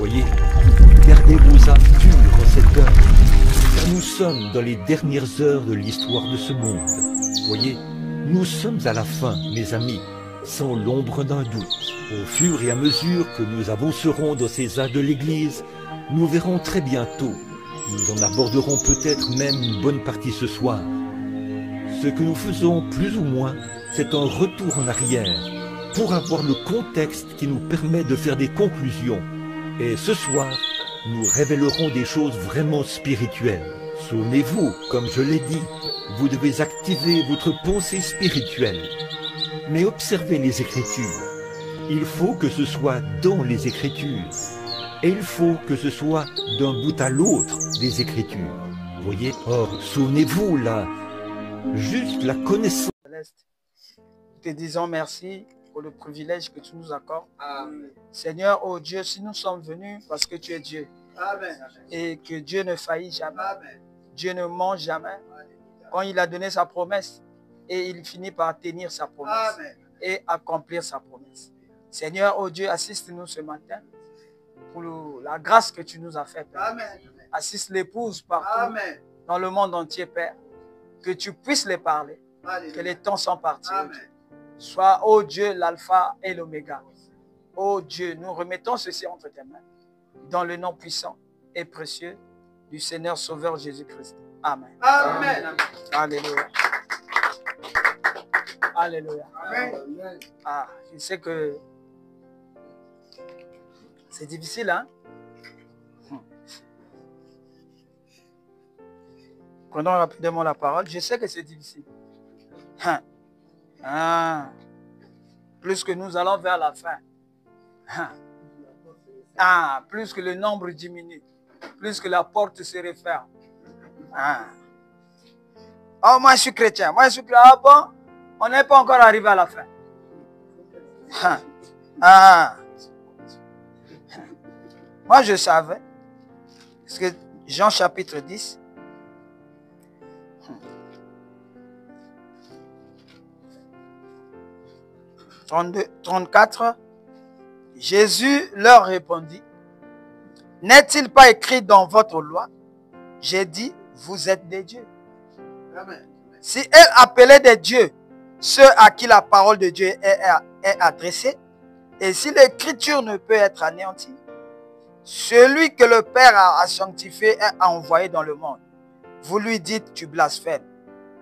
Voyez, gardez vos âmes pures en cette heure, car nous sommes dans les dernières heures de l'histoire de ce monde. Voyez, nous sommes à la fin, mes amis, sans l'ombre d'un doute. Au fur et à mesure que nous avancerons dans ces âges de l'Église, nous verrons très bientôt. Nous en aborderons peut-être même une bonne partie ce soir. Ce que nous faisons plus ou moins, c'est un retour en arrière pour avoir le contexte qui nous permet de faire des conclusions. Et ce soir, nous révélerons des choses vraiment spirituelles. Souvenez-vous, comme je l'ai dit, vous devez activer votre pensée spirituelle. Mais observez les Écritures. Il faut que ce soit dans les Écritures. Et il faut que ce soit d'un bout à l'autre des Écritures. Voyez, or, souvenez-vous là, juste la connaissance. Te disons merci pour le privilège que tu nous accordes. Amen. Seigneur, oh Dieu, si nous sommes venus parce que tu es Dieu. Amen. Et que Dieu ne faillit jamais. Amen. Dieu ne ment jamais. Quand il a donné sa promesse, et il finit par tenir sa promesse. Amen. Et accomplir sa promesse. Seigneur, oh Dieu, assiste-nous ce matin pour la grâce que tu nous as faite. Amen. Assiste l'épouse partout. Amen. Dans le monde entier, Père. Que tu puisses les parler. Amen. Que les temps sont partis. Sois, ô Dieu, l'alpha et l'oméga. Ô Dieu, nous remettons ceci entre tes mains. Dans le nom puissant et précieux du Seigneur Sauveur Jésus-Christ. Amen. Amen. Amen. Alléluia. Alléluia. Amen. Ah, je sais que c'est difficile, hein? Prenons rapidement la parole. Je sais que c'est difficile. Plus que nous allons vers la fin. Plus que le nombre diminue. Plus que la porte se referme. Oh, moi je suis chrétien. Moi je suis chrétien. Ah bon? On n'est pas encore arrivé à la fin. Moi je savais. Parce que Jean chapitre 10. 34, Jésus leur répondit, n'est-il pas écrit dans votre loi, j'ai dit, vous êtes des dieux. Amen. Si elle appelait des dieux ceux à qui la parole de Dieu est adressée, et si l'écriture ne peut être anéantie, celui que le Père a sanctifié et a envoyé dans le monde, vous lui dites, tu blasphèmes.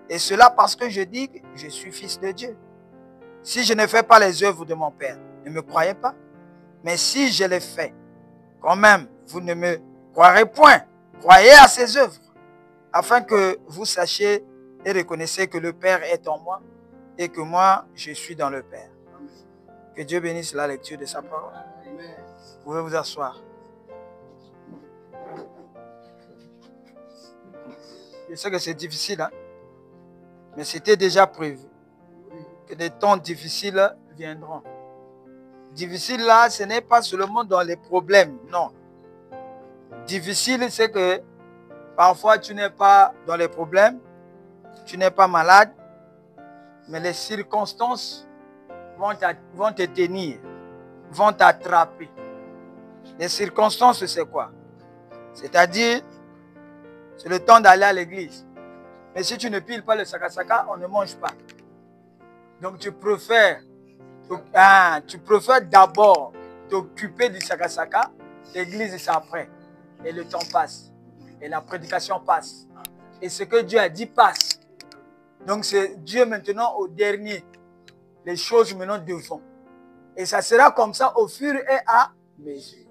Et cela parce que je dis que je suis fils de Dieu. Si je ne fais pas les œuvres de mon Père, ne me croyez pas. Mais si je les fais, quand même, vous ne me croirez point. Croyez à ses œuvres, afin que vous sachiez et reconnaissiez que le Père est en moi et que moi, je suis dans le Père. Que Dieu bénisse la lecture de sa parole. Vous pouvez vous asseoir. Je sais que c'est difficile, hein? Mais c'était déjà prévu. Que des temps difficiles viendront. Difficile là, ce n'est pas seulement dans les problèmes, non. Difficile, c'est que parfois tu n'es pas dans les problèmes, tu n'es pas malade, mais les circonstances vont te tenir, vont t'attraper. Les circonstances, c'est quoi? C'est-à-dire, c'est le temps d'aller à l'église. Mais si tu ne piles pas le sakasaka, on ne mange pas. Donc tu préfères d'abord t'occuper du sakasaka, l'église c'est après. Et le temps passe. Et la prédication passe. Et ce que Dieu a dit passe. Donc c'est Dieu maintenant au dernier. Les choses maintenant devant. Et ça sera comme ça au fur et à mesure.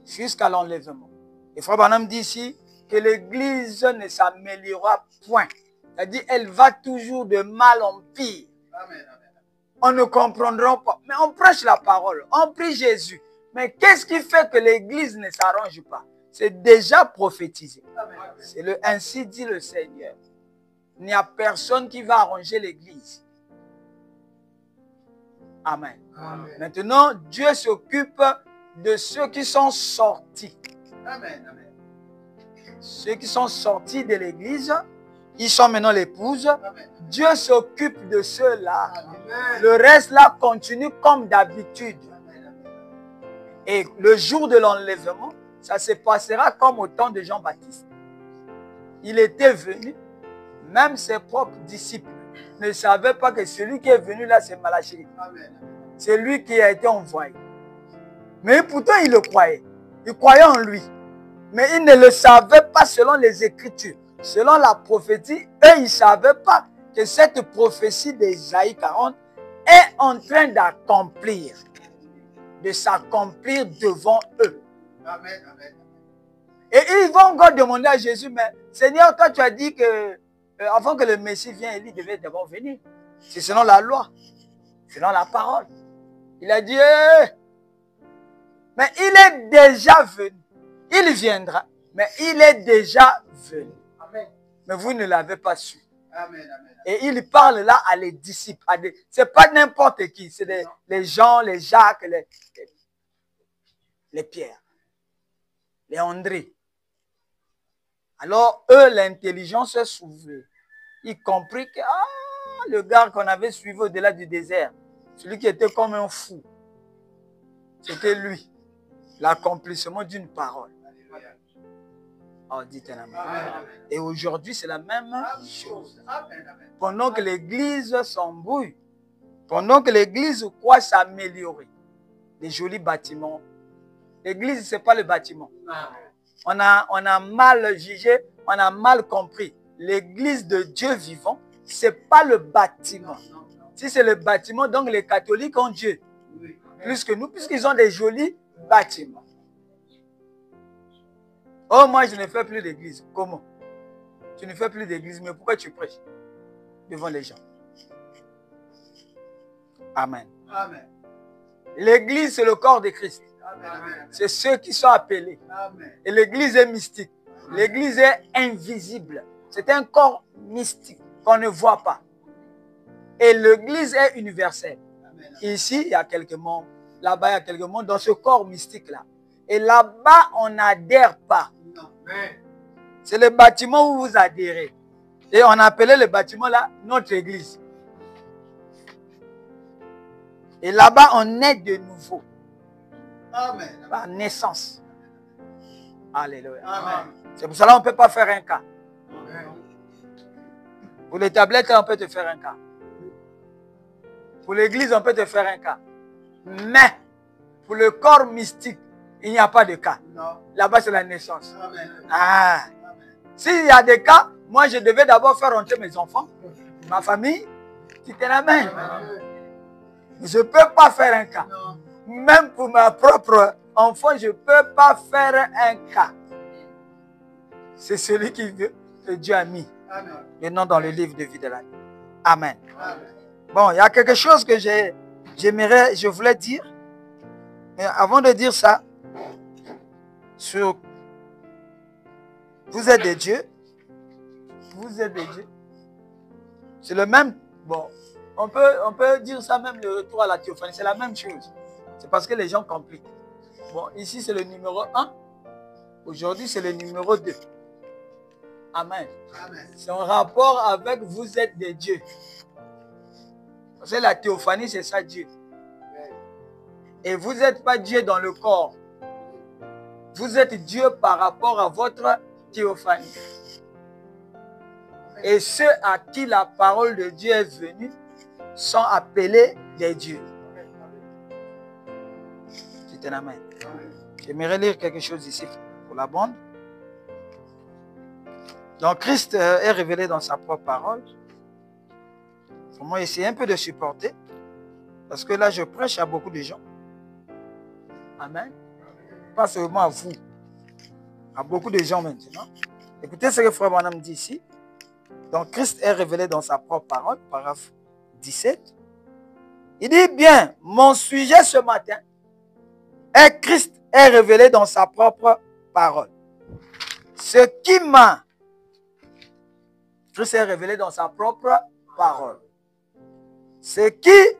Jusqu'à l'enlèvement. Et Frère Branham dit ici que l'église ne s'améliorera point. C'est-à-dire elle va toujours de mal en pire. Amen. On ne comprendra pas. Mais on prêche la parole. On prie Jésus. Mais qu'est-ce qui fait que l'église ne s'arrange pas? C'est déjà prophétisé. C'est le ainsi dit le Seigneur. Il n'y a personne qui va arranger l'église. Amen. Amen. Maintenant, Dieu s'occupe de ceux qui sont sortis. Amen. Amen. Ceux qui sont sortis de l'église, ils sont maintenant l'épouse. Dieu s'occupe de ceux-là. Le reste là continue comme d'habitude. Et le jour de l'enlèvement, ça se passera comme au temps de Jean-Baptiste. Il était venu, même ses propres disciples ne savaient pas que celui qui est venu là, c'est Malachie. C'est lui qui a été envoyé. Mais pourtant, il le croyait. Il croyait en lui. Mais il ne le savait pas selon les Écritures. Selon la prophétie, eux, ils ne savaient pas que cette prophétie d'Ésaïe 40 est en train d'accomplir, de s'accomplir devant eux. Amen, amen. Et ils vont encore demander à Jésus, mais Seigneur, toi tu as dit que avant que le Messie vienne, il devait d'abord venir. C'est selon la loi, selon la parole. Il a dit, mais il est déjà venu. Il viendra, mais il est déjà venu. Amen. Mais vous ne l'avez pas su. Amen, amen. Et il parle là à les disciples. Ce n'est pas n'importe qui. C'est les Jean, les Jacques, les Pierre, les André. Alors, eux, l'intelligence se souvient. Ils comprirent que le gars qu'on avait suivi au-delà du désert, celui qui était comme un fou, c'était lui. L'accomplissement d'une parole. Oh, dites un amen. Et aujourd'hui, c'est la même chose. Pendant que l'Église s'embrouille, pendant que l'Église croit s'améliorer, les jolis bâtiments, l'Église, ce n'est pas le bâtiment. On a mal jugé, on a mal compris. L'Église de Dieu vivant, ce n'est pas le bâtiment. Si c'est le bâtiment, donc les catholiques ont Dieu. Plus que nous, puisqu'ils ont des jolis bâtiments. Oh, moi, je ne fais plus d'église. Comment? Tu ne fais plus d'église, mais pourquoi tu prêches devant les gens? Amen. Amen. L'église, c'est le corps de Christ. C'est ceux qui sont appelés. Amen. Et l'église est mystique. L'église est invisible. C'est un corps mystique qu'on ne voit pas. Et l'église est universelle. Amen. Ici, il y a quelques membres. Là-bas, il y a quelques membres dans ce corps mystique-là. Et là-bas, on n'adhère pas. C'est le bâtiment où vous adhérez. Et on appelait le bâtiment là notre église. Et là-bas, on est de nouveau. Amen. Par naissance. Alléluia. Amen. C'est pour cela qu'on ne peut pas faire un cas. Amen. Pour les tablettes, on peut te faire un cas. Pour l'église, on peut te faire un cas. Mais pour le corps mystique, il n'y a pas de cas. Là-bas, c'est la naissance. Amen. Ah. S'il y a des cas, moi, je devais d'abord faire rentrer mes enfants, ma famille, qui était la même. Je ne peux pas faire un cas. Non. Même pour ma propre enfant, je ne peux pas faire un cas. C'est celui qui veut que Dieu a mis Amen. le nom dans le livre de vie de la vie. Amen. Amen. Bon, il y a quelque chose que je voulais dire. Mais avant de dire ça, vous êtes des dieux. Vous êtes des dieux. C'est le même. Bon, on peut dire ça même le retour à la théophanie. C'est la même chose. C'est parce que les gens compliquent. Bon, ici c'est le numéro 1. Aujourd'hui c'est le numéro 2. Amen. Amen. C'est en rapport avec vous êtes des dieux. Parce que la théophanie c'est ça Dieu. Et vous n'êtes pas Dieu dans le corps. Vous êtes Dieu par rapport à votre théophanie. Et ceux à qui la parole de Dieu est venue sont appelés des dieux. C'est un amen. J'aimerais lire quelque chose ici pour la bande. Donc Christ est révélé dans sa propre parole. Faut moi essayer un peu de supporter. Parce que là je prêche à beaucoup de gens. Amen. Pas seulement à vous. À beaucoup de gens maintenant. Écoutez ce que Frère Branham dit ici. Donc Christ est révélé dans sa propre parole. Paragraphe 17. Il dit bien, mon sujet ce matin est Christ est révélé dans sa propre parole. Ce qui m'a... Christ est révélé dans sa propre parole. Ce qui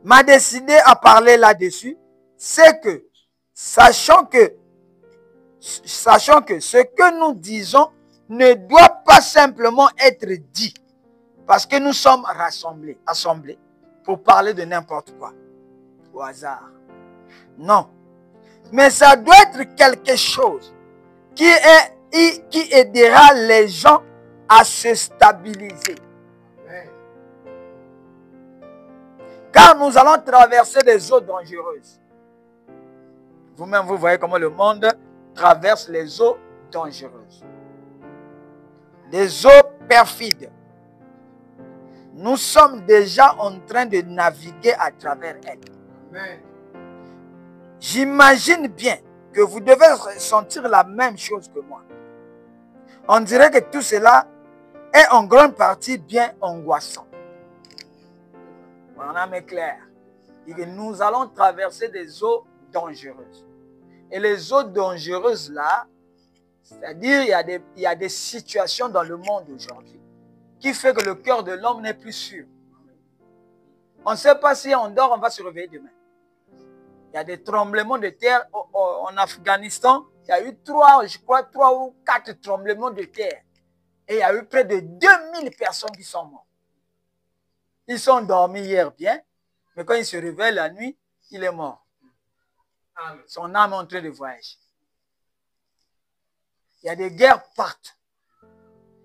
m'a décidé à parler là-dessus, c'est que, sachant que ce que nous disons ne doit pas simplement être dit, parce que nous sommes assemblés pour parler de n'importe quoi. au hasard. Non. Mais ça doit être quelque chose qui aidera les gens à se stabiliser. Car nous allons traverser des eaux dangereuses. Vous-même, vous voyez comment le monde traverse les eaux dangereuses. Des eaux perfides. Nous sommes déjà en train de naviguer à travers elles. Amen. J'imagine bien que vous devez ressentir la même chose que moi. On dirait que tout cela est en grande partie bien angoissant. On a mis clair. Et que nous allons traverser des eaux dangereuses. Et les eaux dangereuses là, c'est-à-dire il y a des situations dans le monde aujourd'hui qui fait que le cœur de l'homme n'est plus sûr. On ne sait pas si on dort, on va se réveiller demain. Il y a des tremblements de terre en Afghanistan. Il y a eu 3 ou 4 tremblements de terre. Et il y a eu près de 2000 personnes qui sont mortes. Ils sont dormis hier bien, mais quand ils se réveillent la nuit, il est mort. Son âme est en train de voyager. Il y a des guerres partout.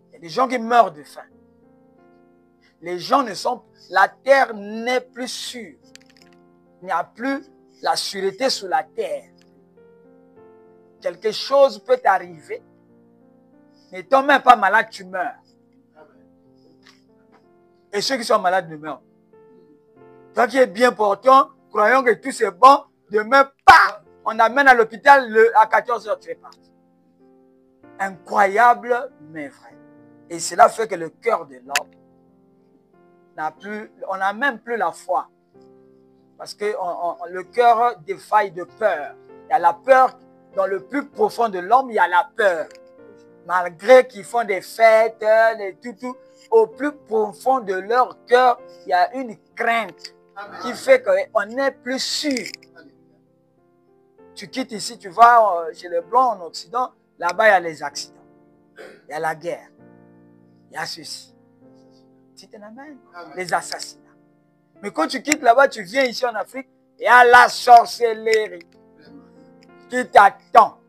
Il y a des gens qui meurent de faim. Les gens ne sont... La terre n'est plus sûre. Il n'y a plus la sûreté sur la terre. Quelque chose peut t'arriver. N'étant même pas malade, tu meurs. Et ceux qui sont malades ne meurent. Toi qui es bien portant, croyons que tout c'est bon, demain, on amène à l'hôpital à 14h, tu es parti. Incroyable, mais vrai. Et cela fait que le cœur de l'homme n'a plus, on n'a même plus la foi. Parce que le cœur défaille de peur. Il y a la peur, dans le plus profond de l'homme, il y a la peur. Malgré qu'ils font des fêtes, tout, au plus profond de leur cœur, il y a une crainte qui fait qu'on n'est plus sûr. Tu quittes ici, tu vas chez les Blancs en Occident, là-bas il y a les accidents, il y a la guerre, il y a ceci. Tu t'en amènes, les assassinats. Mais quand tu quittes là-bas, tu viens ici en Afrique, il y a la sorcellerie qui t'attend.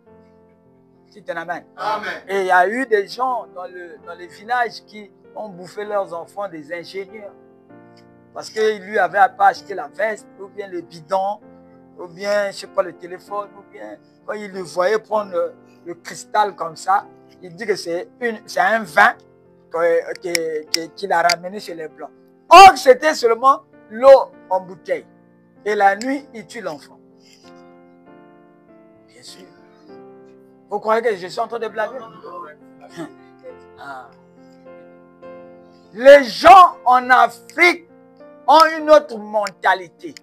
Tu t'en amènes. Et il y a eu des gens dans les villages qui ont bouffé leurs enfants, des ingénieurs. Parce qu'ils lui avaient pas acheté la veste, ou bien le bidon, ou bien, je ne sais pas, le téléphone, ou bien, quand il le voyait prendre le cristal comme ça, il dit que c'est un vin qu'il a ramené chez les Blancs. Or, c'était seulement l'eau en bouteille. Et la nuit, il tue l'enfant. Bien sûr. Vous croyez que je suis en train de blaguer? Les gens en Afrique ont une autre mentalité.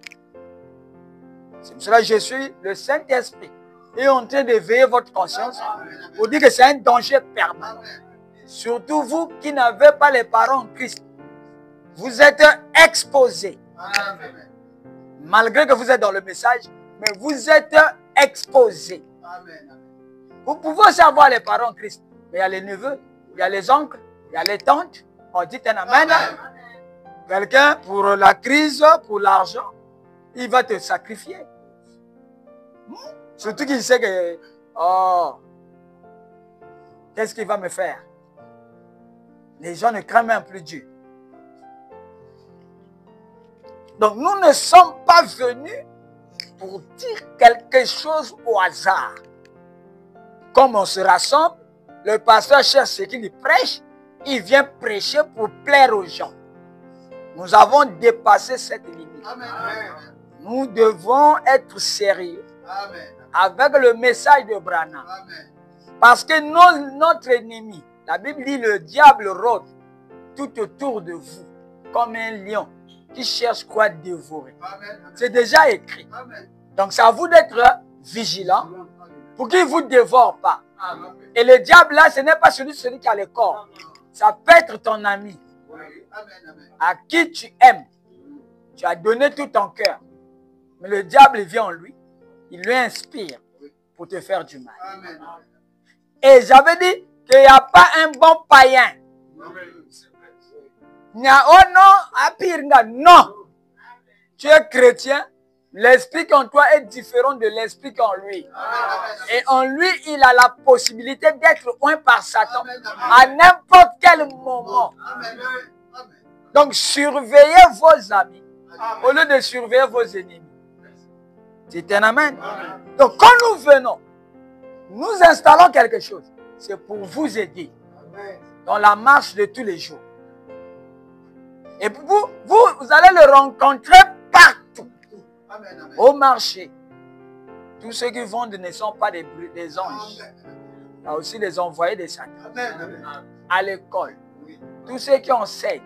C'est pour cela que je suis le Saint-Esprit et en train de veiller votre conscience pour dire que c'est un danger permanent. Surtout vous qui n'avez pas les parents en Christ. Vous êtes exposés. Malgré que vous êtes dans le message, mais vous êtes exposés. Vous pouvez aussi avoir les parents en Christ. Mais il y a les neveux, il y a les oncles, il y a les tantes. On dit un amen. Quelqu'un, pour la crise, pour l'argent, il va te sacrifier. Surtout qu'il sait que, oh, qu'est-ce qu'il va me faire? Les gens ne craignent même plus Dieu. Donc nous ne sommes pas venus pour dire quelque chose au hasard. Comme on se rassemble, le pasteur cherche ce qu'il prêche, il vient prêcher pour plaire aux gens. Nous avons dépassé cette limite. Amen. Nous devons être sérieux. Amen. Avec le message de Branham. Amen. Parce que notre ennemi, la Bible dit, le diable rôde tout autour de vous comme un lion qui cherche quoi dévorer. C'est déjà écrit. Amen. Donc c'est à vous d'être vigilant pour qu'il ne vous dévore pas. Amen. Et le diable là, ce n'est pas celui qui a le corps. Ça peut être ton ami. À qui tu aimes. Tu as donné tout ton cœur. Mais le diable vient en lui. Il lui inspire pour te faire du mal. Amen. Et j'avais dit qu'il n'y a pas un bon païen. Il y a oh non, à pire, non. Tu es chrétien, L'esprit qui en toi est différent de l'esprit qui en lui. Et en lui, il a la possibilité d'être oint par Satan à n'importe quel moment. Donc, surveillez vos amis au lieu de surveiller vos ennemis. C'est un amen. Donc, quand nous venons, nous installons quelque chose. C'est pour vous aider dans la marche de tous les jours. Et vous allez le rencontrer partout. Au marché. Tous ceux qui vendent ne sont pas des anges. Il y a aussi les envoyés de Satan. À l'école. Tous ceux qui enseignent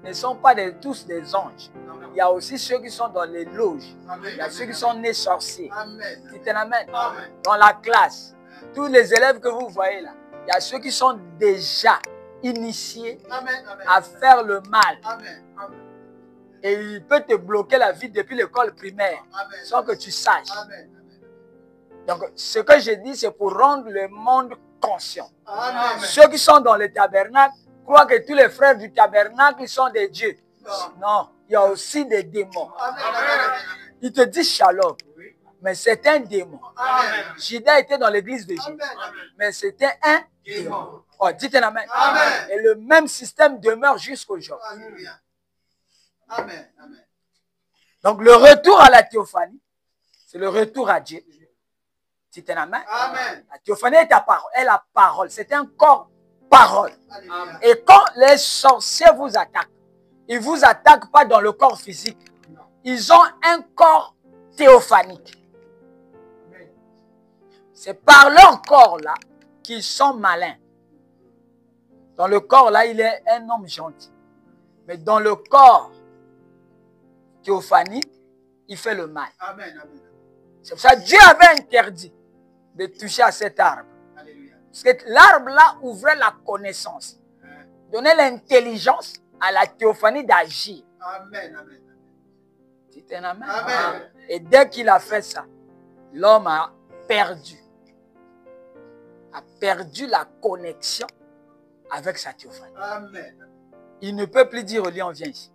ne sont pas tous des anges. Il y a aussi ceux qui sont dans les loges. Il y a ceux qui sont nés sorciers. C'est un amen. Dans la classe. Tous les élèves que vous voyez là. Il y a ceux qui sont déjà initiés à faire le mal. Et il peut te bloquer la vie depuis l'école primaire sans que tu saches. Donc, ce que je dis, c'est pour rendre le monde conscient. Ceux qui sont dans le tabernacle croient que tous les frères du tabernacle sont des dieux. Non, il y a aussi des démons. Il te dit shalom, mais c'est un démon. Judas était dans l'église de Jésus, mais c'était un démon. Oh, dites un amen. Et le même système demeure jusqu'aujourd'hui. Amen. Donc, le retour à la théophanie, c'est le retour à Dieu. C'est un amen. La théophanie est la parole. C'est un corps parole. Alléluia. Et quand les sorciers vous attaquent, ils ne vous attaquent pas dans le corps physique. Ils ont un corps théophanique. C'est par leur corps là qu'ils sont malins. Dans le corps là, il est un homme gentil. Mais dans le corps théophanique, il fait le mal. Amen. C'est pour ça que Dieu avait interdit de toucher à cet arbre. Alléluia. Parce que l'arbre là ouvrait la connaissance. Donnait l'intelligence à la théophanie d'agir. Amen. C'est un amen. Amen. Et dès qu'il a fait ça, l'homme a perdu la connexion avec sa théophanie. Amen. Il ne peut plus dire au lion, viens ici.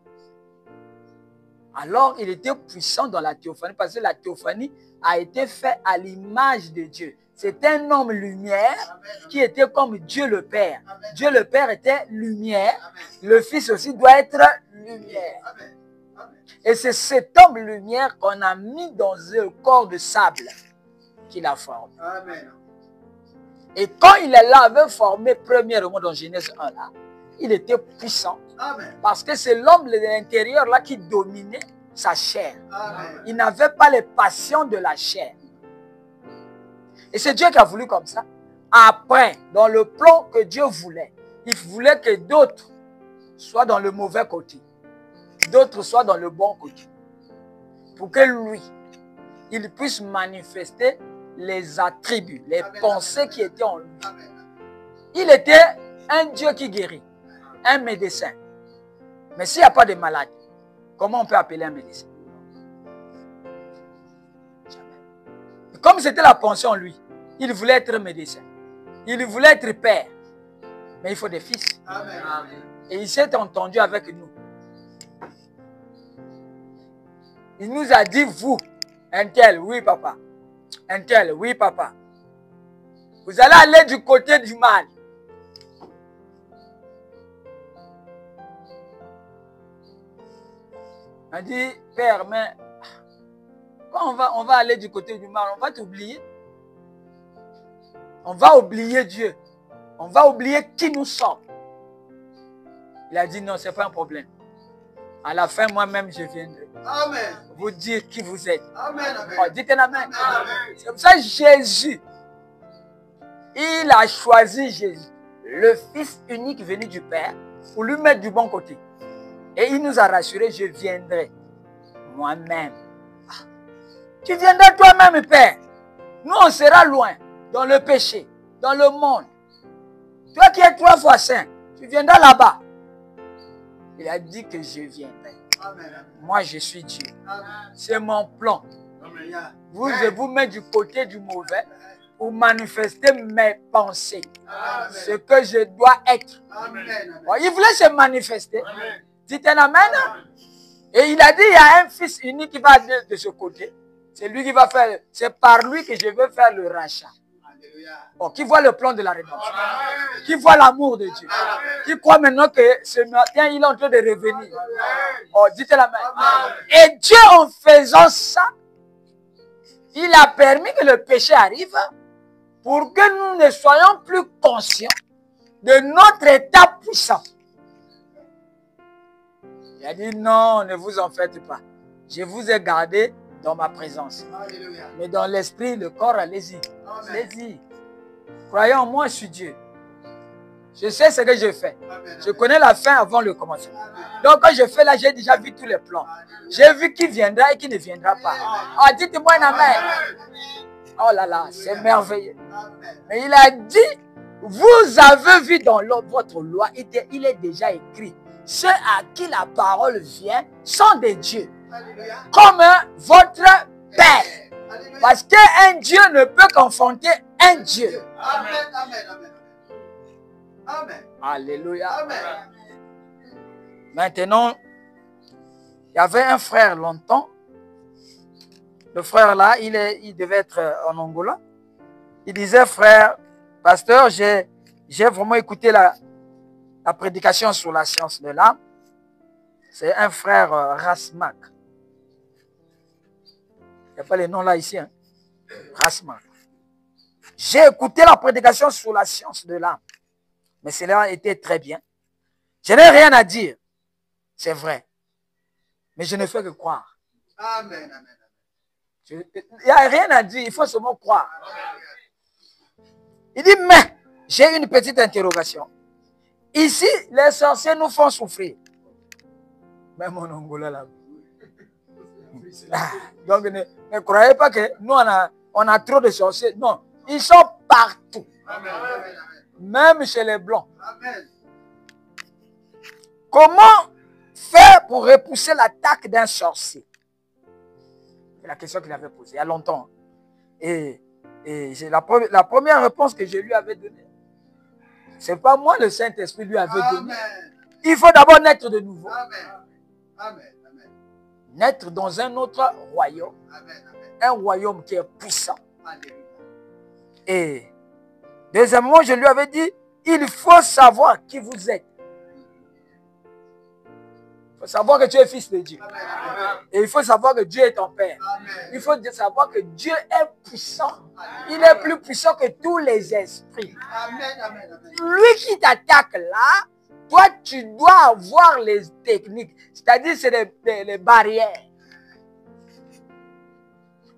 Alors, il était puissant dans la théophanie parce que la théophanie a été faite à l'image de Dieu. C'est un homme lumière qui était comme Dieu le Père. Dieu le Père était lumière. Le Fils aussi doit être lumière. Amen. Et c'est cet homme lumière qu'on a mis dans un corps de sable qu'il a formé. Amen. Et quand il l'avait formé premièrement dans Genèse 1 là, il était puissant. Amen. Parce que c'est l'homme de l'intérieur là qui dominait sa chair. Amen. Il n'avait pas les passions de la chair. Et c'est Dieu qui a voulu comme ça. Après, dans le plan que Dieu voulait, il voulait que d'autres soient dans le mauvais côté. D'autres soient dans le bon côté. Pour que lui, il puisse manifester les attributs, les pensées qui étaient en lui. Amen. Il était un Dieu qui guérit, un médecin. Mais s'il n'y a pas de maladie, comment on peut appeler un médecin? Jamais. Comme c'était la pensée en lui, il voulait être médecin. Il voulait être père. Mais il faut des fils. Amen. Et il s'est entendu avec nous. Il nous a dit, vous, un tel, oui papa. Un tel, oui papa. Vous allez aller du côté du mal. Il a dit, père, mais quand on va aller du côté du mal, on va t'oublier. On va oublier Dieu. On va oublier qui nous sommes. Il a dit, non, ce n'est pas un problème. À la fin, moi-même, je viendrai Amen. vous dire qui vous êtes. Amen. Oh, dites un amen. C'est pour ça que Jésus, il a choisi Jésus, le Fils unique venu du Père, pour lui mettre du bon côté. Et il nous a rassuré, je viendrai moi-même. Ah, tu viendras toi-même, Père. Nous, on sera loin, dans le péché, dans le monde. Toi qui es 3 fois saint, tu viendras là-bas. Il a dit que je viendrai. Amen. Moi, je suis Dieu. Amen. C'est mon plan. Amen. Je vous mets du côté du mauvais pour manifester mes pensées. Amen. Ce que je dois être. Amen. Bon, il voulait se manifester. Dites un amen. Et il a dit, il y a un fils unique qui va de ce côté. C'est lui qui va faire, c'est par lui que je veux faire le rachat. Oh, qui voit le plan de la rédemption, qui voit l'amour de Dieu, qui croit maintenant que ce matin, il est en train de revenir. Oh, dites la main. Et Dieu, en faisant ça, il a permis que le péché arrive pour que nous ne soyons plus conscients de notre état puissant. Il a dit non, ne vous en faites pas. Je vous ai gardé dans ma présence. Alléluia. Mais dans l'esprit, le corps, allez-y. Allez-y. Croyez en moi, je suis Dieu. Je sais ce que je fais. Amen. Je connais la fin avant le commencement. Donc quand je fais là, j'ai déjà vu tous les plans. J'ai vu qui viendra et qui ne viendra pas. Ah, dites-moi un amen. Oh là là, c'est merveilleux. Mais il a dit, vous avez vu dans votre loi, il est déjà écrit, ceux à qui la parole vient sont des dieux, Alléluia. comme votre Père. Alléluia. Parce qu'un Dieu ne peut confronter un Dieu. Amen. Amen. Amen. Amen. Alléluia. Amen. Maintenant, il y avait un frère longtemps. Le frère là, il devait être en Angola. Il disait, frère, pasteur, j'ai vraiment écouté la prédication sur la science de l'âme. C'est un frère Rasmak. Il n'y a pas les noms là ici. Hein? Rasmak. J'ai écouté la prédication sur la science de l'âme. Mais cela était très bien. Je n'ai rien à dire. C'est vrai. Mais je ne fais que croire. Amen. Amen. Il n'y a rien à dire. Il faut seulement croire. Il dit, mais j'ai une petite interrogation. Ici, les sorciers nous font souffrir. Même en Angola là. Donc ne croyez pas que nous on a trop de sorciers. Non, ils sont partout. Amen. Même chez les blancs. Amen. Comment faire pour repousser l'attaque d'un sorcier? C'est la question qu'il avait posée il y a longtemps. Et c'est la première réponse que je lui avais donnée. Ce n'est pas moi, le Saint-Esprit lui avait donné. Amen. Il faut d'abord naître de nouveau. Amen. Amen. Amen. Naître dans un autre royaume. Amen. Amen. Un royaume qui est puissant. Alléluia. Et deuxièmement, je lui avais dit, il faut savoir qui vous êtes. Il faut savoir que tu es fils de Dieu. Amen. Et il faut savoir que Dieu est ton Père. Amen. Il faut savoir que Dieu est puissant. Il est plus puissant que tous les esprits. Amen. Amen. Amen. Lui qui t'attaque là, toi tu dois avoir les techniques. C'est-à-dire c'est les barrières.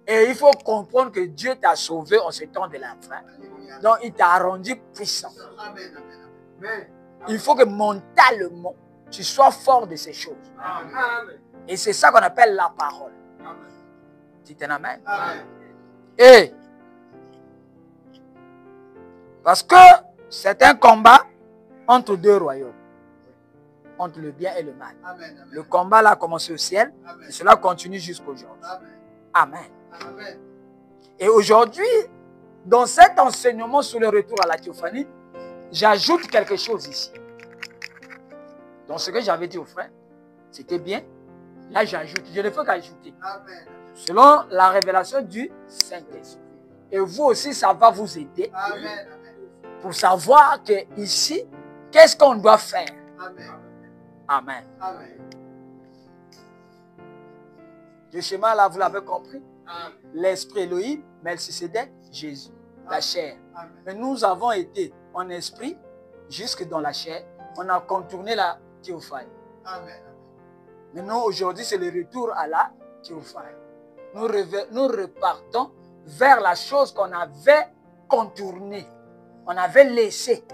Et il faut comprendre que Dieu t'a sauvé en ce temps de la fin. Alléluia. Donc il t'a rendu puissant. Amen. Amen. Il faut que mentalement, tu sois fort de ces choses. Amen. Et c'est ça qu'on appelle la parole. Amen. Dites un amen. Amen. Et parce que c'est un combat entre deux royaumes. Entre le bien et le mal. Amen. Amen. Le combat là a commencé au ciel et cela continue jusqu'aujourd'hui. Amen. Amen. Amen. Et aujourd'hui, dans cet enseignement sur le retour à la théophanie, j'ajoute quelque chose ici. Dans ce que j'avais dit aux frères, c'était bien. Là, j'ajoute. Je ne fais qu'ajouter. Amen. Selon la révélation du Saint-Esprit. Et vous aussi, ça va vous aider Amen. pour savoir que ici, qu'est-ce qu'on doit faire. Amen. Amen. Amen. Le schéma là, vous l'avez compris. Amen. L'esprit Elohim, Melchisédek, Jésus, la chair. Amen. Mais nous avons été en esprit jusque dans la chair. On a contourné la théophanie. Amen. Maintenant, aujourd'hui, c'est le retour à la théophanie. Nous repartons vers la chose qu'on avait contournée. On avait laissé.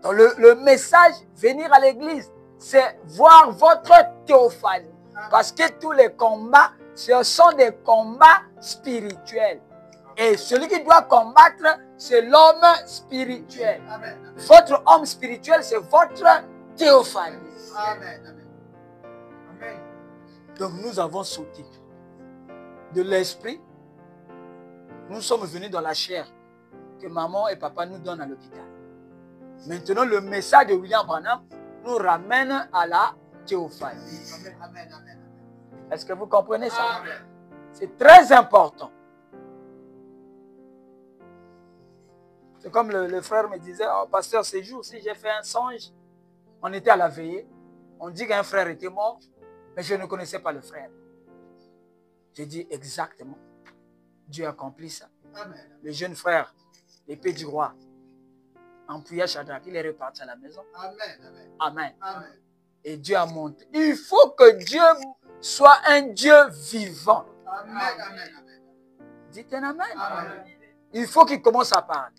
Donc, le message, venir à l'église, c'est voir votre théophanie. Parce que tous les combats, ce sont des combats spirituels. Et celui qui doit combattre, c'est l'homme spirituel. Amen. Votre homme spirituel, c'est votre théophanie. Amen. Amen. Amen. Donc nous avons sauté de l'esprit. Nous sommes venus dans la chair que maman et papa nous donnent à l'hôpital. Maintenant, le message de William Branham nous ramène à la théophanie. Amen. Amen. Amen. Est-ce que vous comprenez ça? Amen. C'est très important. C'est comme le frère me disait, oh, pasteur, ces jours-ci, j'ai fait un songe. On était à la veillée. On dit qu'un frère était mort, mais je ne connaissais pas le frère. J'ai dit exactement. Dieu accomplit ça. Amen. Le jeune frère, l'épée du roi, empouilla Shadrach, il est reparti à la maison. Amen. Amen. Amen. Amen. Et Dieu a monté. Il faut que Dieu soit un Dieu vivant. Amen. Amen. Amen. Dites un amen. Amen. Il faut qu'il commence à parler.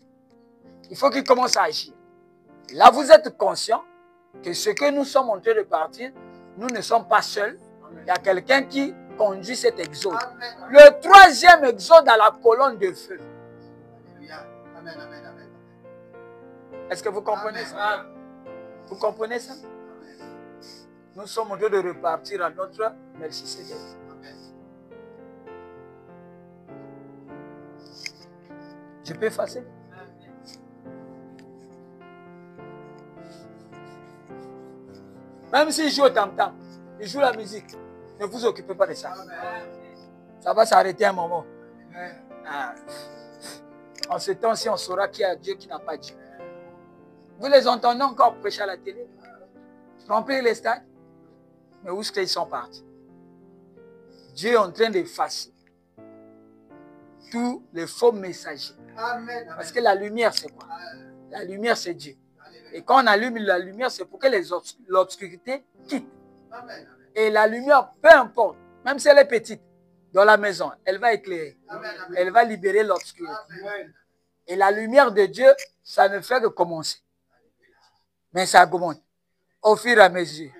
Il faut qu'il commence à agir. Là, vous êtes conscient que ce que nous sommes en train de partir, nous ne sommes pas seuls. Il y a quelqu'un qui conduit cet exode. Amen. Le troisième exode à la colonne de feu. Alléluia. Amen. Amen. Amen. Est-ce que vous comprenez Amen. ça? Vous comprenez ça? Amen. Nous sommes en train de repartir à notre Melchisédek. Amen. Je peux effacer? Même s'il joue au tam-tam, il joue la musique, ne vous occupez pas de ça. Amen. Ça va s'arrêter un moment. Amen. Ah. En ce temps-ci, on saura qui a Dieu, qui n'a pas Dieu. Vous les entendez encore prêcher à la télé, remplir les stades, mais où est-ce qu'ils sont partis? Dieu est en train d'effacer tous les faux messagers. Amen. Parce que la lumière, c'est quoi? La lumière, c'est Dieu. Et quand on allume la lumière, c'est pour que l'obscurité quitte. Amen. Et la lumière, peu importe, même si elle est petite, dans la maison, elle va éclairer. Amen. Elle va libérer l'obscurité. Amen. Et la lumière de Dieu, ça ne fait que commencer. Mais ça augmente au fur et à mesure.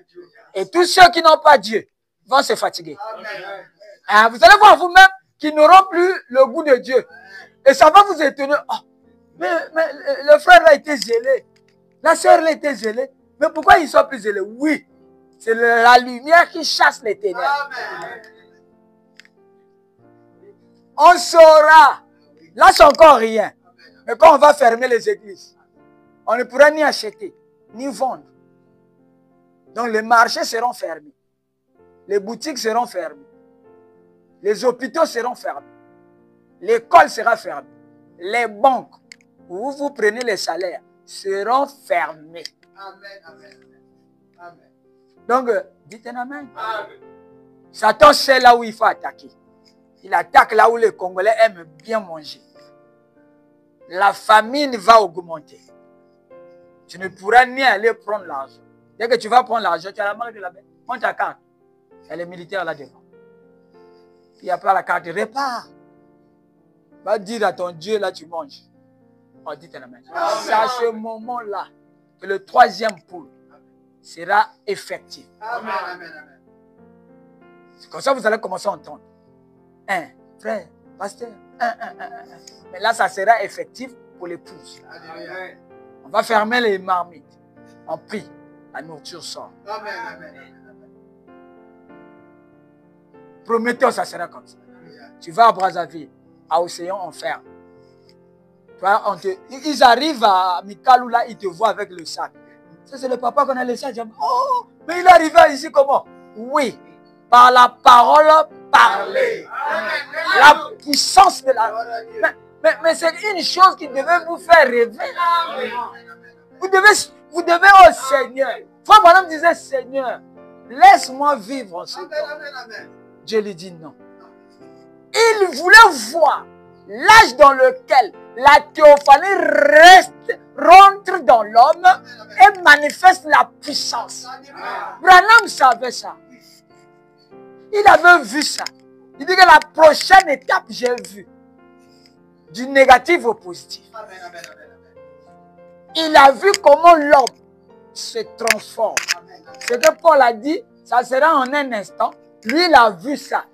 Et tous ceux qui n'ont pas Dieu vont se fatiguer. Amen. Hein, vous allez voir vous-même qu'ils n'auront plus le goût de Dieu. Et ça va vous étonner. Oh, mais le frère là était zélé. La sœur là était zélée. Mais pourquoi ils sont plus zélés? Oui, c'est la lumière qui chasse les ténèbres. Amen. On saura. Là, c'est encore rien. Mais quand on va fermer les églises, on ne pourra ni acheter, ni vendre. Donc les marchés seront fermés. Les boutiques seront fermées. Les hôpitaux seront fermés. L'école sera fermée. Les banques où vous prenez les salaires seront fermées. Amen. Amen. Amen. Donc, dites un amen. Amen. Satan sait là où il faut attaquer. Il attaque là où les Congolais aiment bien manger. La famine va augmenter. Tu ne pourras ni aller prendre l'argent. Dès que tu vas prendre l'argent, tu as la marque de la bête. Monte ta carte. Il y a les militaires là devant. Il n'y a pas la carte, repars. Va dire à ton Dieu, là tu manges. On dit un amen. C'est à ce moment-là que le troisième pôle sera effectif. Amen. Amen. Amen. C'est comme ça que vous allez commencer à entendre. Frère, pasteur, Mais là, ça sera effectif pour l'épouse. Alléluia. On va fermer les marmites. On prie. La nourriture sort. Amen. Amen. Promettez, ça sera comme ça. Alléluia. Tu vas à Brazzaville, à Océan, on ferme. Ils arrivent à Mikalou, là, ils te voient avec le sac. Ça, c'est le papa qu'on a laissé à Djambi. Oh, mais il est arrivé ici comment? Oui, par la parole parlée. La puissance de la... Mais c'est une chose qui devait vous faire rêver. Vous devez au Seigneur. Frère Branham disait, Seigneur, laisse-moi vivre en ce temps. Dieu lui dit non. Il voulait voir l'âge dans lequel la théophanie rentre dans l'homme et manifeste la puissance. Branham savait ça. Il avait vu ça. Il dit que la prochaine étape, j'ai vu. Du négatif au positif. Il a vu comment l'homme se transforme. Ce que Paul a dit, ça sera en un instant. Lui, il a vu ça.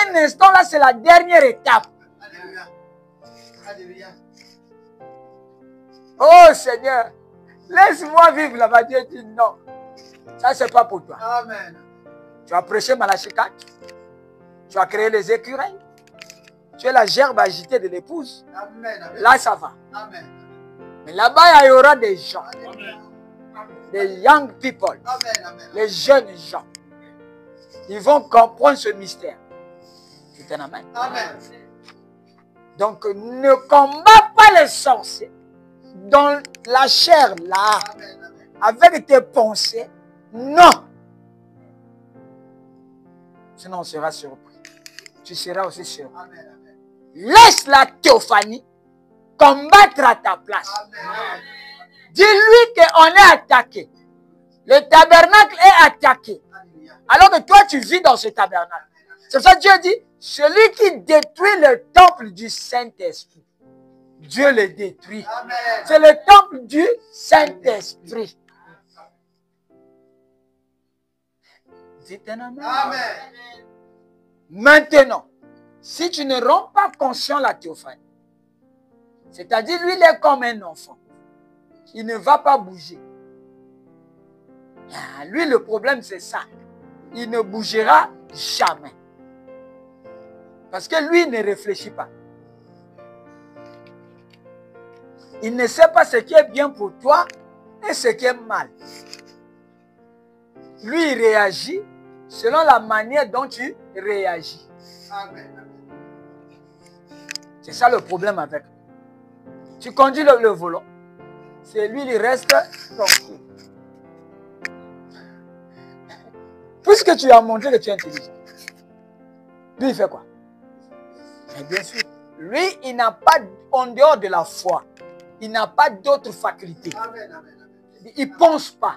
Un instant, là, c'est la dernière étape. Alléluia. Alléluia. Oh Seigneur, laisse-moi vivre là-bas. Dieu dit non. Ça, c'est pas pour toi. Amen. Tu as prêché Malachie 4. Tu as créé les écureuils. Tu es la gerbe agitée de l'épouse. Amen. Là, ça va. Amen. Mais là-bas, il y aura des gens. Alléluia. Les young people, Amen. Amen. les jeunes gens, ils vont comprendre ce mystère. C'est un amen. Amen. Donc, ne combat pas les sorciers dans la chair là, Amen. Amen. avec tes pensées. Non. Sinon, on sera surpris. Tu seras aussi surpris. Amen. Amen. Laisse la théophanie combattre à ta place. Amen. Dis-lui qu'on est attaqué. Le tabernacle est attaqué. Alléluia. Alors que toi, tu vis dans ce tabernacle. C'est pour ça que Dieu dit, celui qui détruit le temple du Saint-Esprit, Dieu le détruit. Amen. C'est le temple du Saint-Esprit. Dites un amen. Amen. Maintenant, si tu ne rends pas conscient la théophanie, c'est-à-dire lui, il est comme un enfant. Il ne va pas bouger. Ah, lui, le problème, c'est ça. Il ne bougera jamais. Parce que lui, il ne réfléchit pas. Il ne sait pas ce qui est bien pour toi et ce qui est mal. Lui, il réagit selon la manière dont tu réagis. Amen. C'est ça le problème avec lui. Tu conduis le volant. C'est lui, il reste tranquille. Puisque tu as montré que tu es intelligent, lui, il fait quoi? Mais bien sûr, lui, il n'a pas, en dehors de la foi, il n'a pas d'autres facultés. Amen. Amen. Il ne pense pas.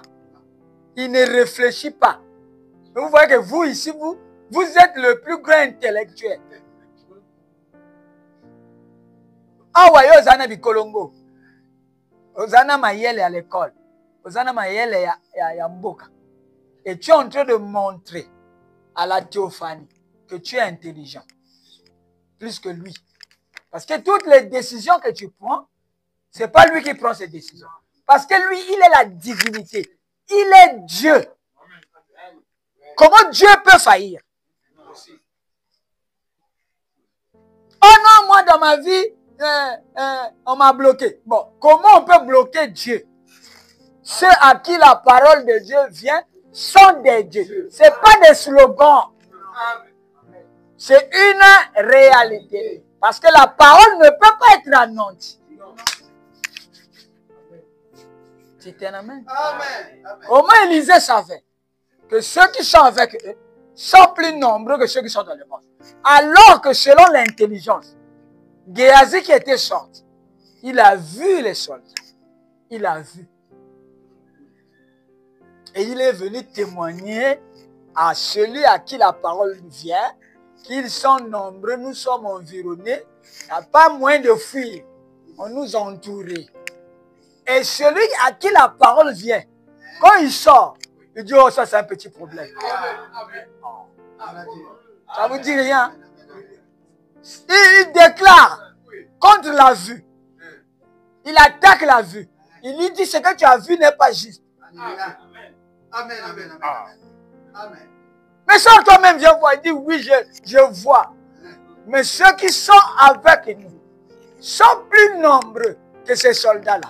Il ne réfléchit pas. Mais vous voyez que vous, ici, vous êtes le plus grand intellectuel. Ah ouais, Ozana Bikolongo. Ozana Mayele à l'école. Ozana Mayele à Mboka. Et tu es en train de montrer à la théophanie que tu es intelligent. Plus que lui. Parce que toutes les décisions que tu prends, ce n'est pas lui qui prend ces décisions. Parce que lui, il est la divinité. Il est Dieu. Comment Dieu peut faillir? Oh non, moi dans ma vie, on m'a bloqué. Bon, comment on peut bloquer Dieu? Ceux à qui la parole de Dieu vient sont des dieux. Ce n'est pas des slogans. C'est une réalité. Parce que la parole ne peut pas être anéantie. C'est un amen. Amen. Comment Élisée savait que ceux qui sont avec eux sont plus nombreux que ceux qui sont dans le monde. Alors que selon l'intelligence, Géasi qui était sorti, il a vu les soldats. Il a vu. Et il est venu témoigner à celui à qui la parole vient qu'ils sont nombreux, nous sommes environnés, il n'y a pas moyen de fuir. On nous a entourés. Et celui à qui la parole vient, quand il sort, il dit, oh, ça c'est un petit problème. Ça vous dit rien? Il déclare contre la vue. Il attaque la vue. Il lui dit, ce que tu as vu n'est pas juste. Amen. Amen. Amen. Amen. Mais ça, toi-même, viens voir. Il dit, oui, je vois. Mais ceux qui sont avec nous sont plus nombreux que ces soldats-là.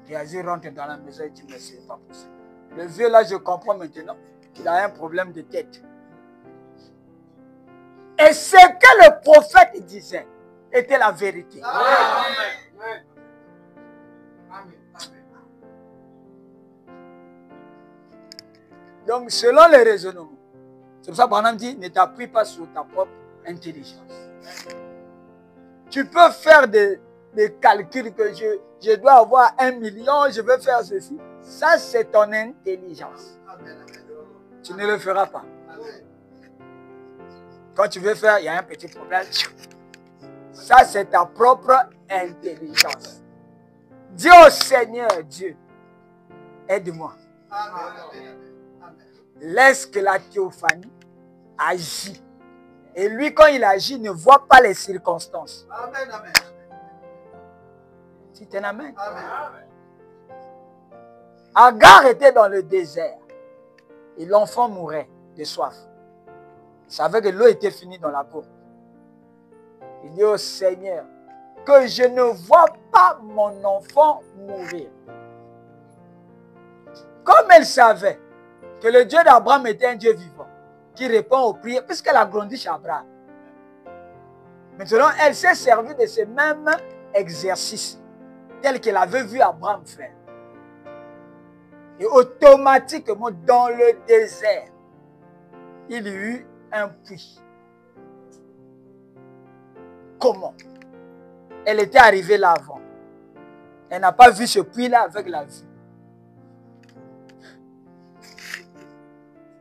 Géasi rentre dans la maison et dit, mais ce n'est pas possible. Le vieux là, je comprends maintenant qu'il a un problème de tête. Et ce que le prophète disait était la vérité. Amen. Amen. Donc, selon les raisonnements, c'est pour ça que Branham dit, ne t'appuie pas sur ta propre intelligence. Tu peux faire des calculs que je dois avoir 1 million, je veux faire ceci. Ça, c'est ton intelligence. Tu ne le feras pas. Quand tu veux faire, il y a un petit problème. Ça, c'est ta propre intelligence. Dis au Seigneur Dieu, aide-moi. Laisse que la théophanie agisse. Et lui, quand il agit, ne voit pas les circonstances. Amen. Amen. C'est un amen. Amen. Agar était dans le désert et l'enfant mourait de soif. Il savait que l'eau était finie dans la peau. Il dit au Seigneur, que je ne vois pas mon enfant mourir. Comme elle savait que le Dieu d'Abraham était un Dieu vivant, qui répond aux prières, puisqu'elle a grandi chez Abraham. Maintenant, elle s'est servie de ce même exercice, tel qu'elle avait vu Abraham faire. Et automatiquement, dans le désert, il y eut un puits. Comment? Elle était arrivée là avant. Elle n'a pas vu ce puits-là avec la vue.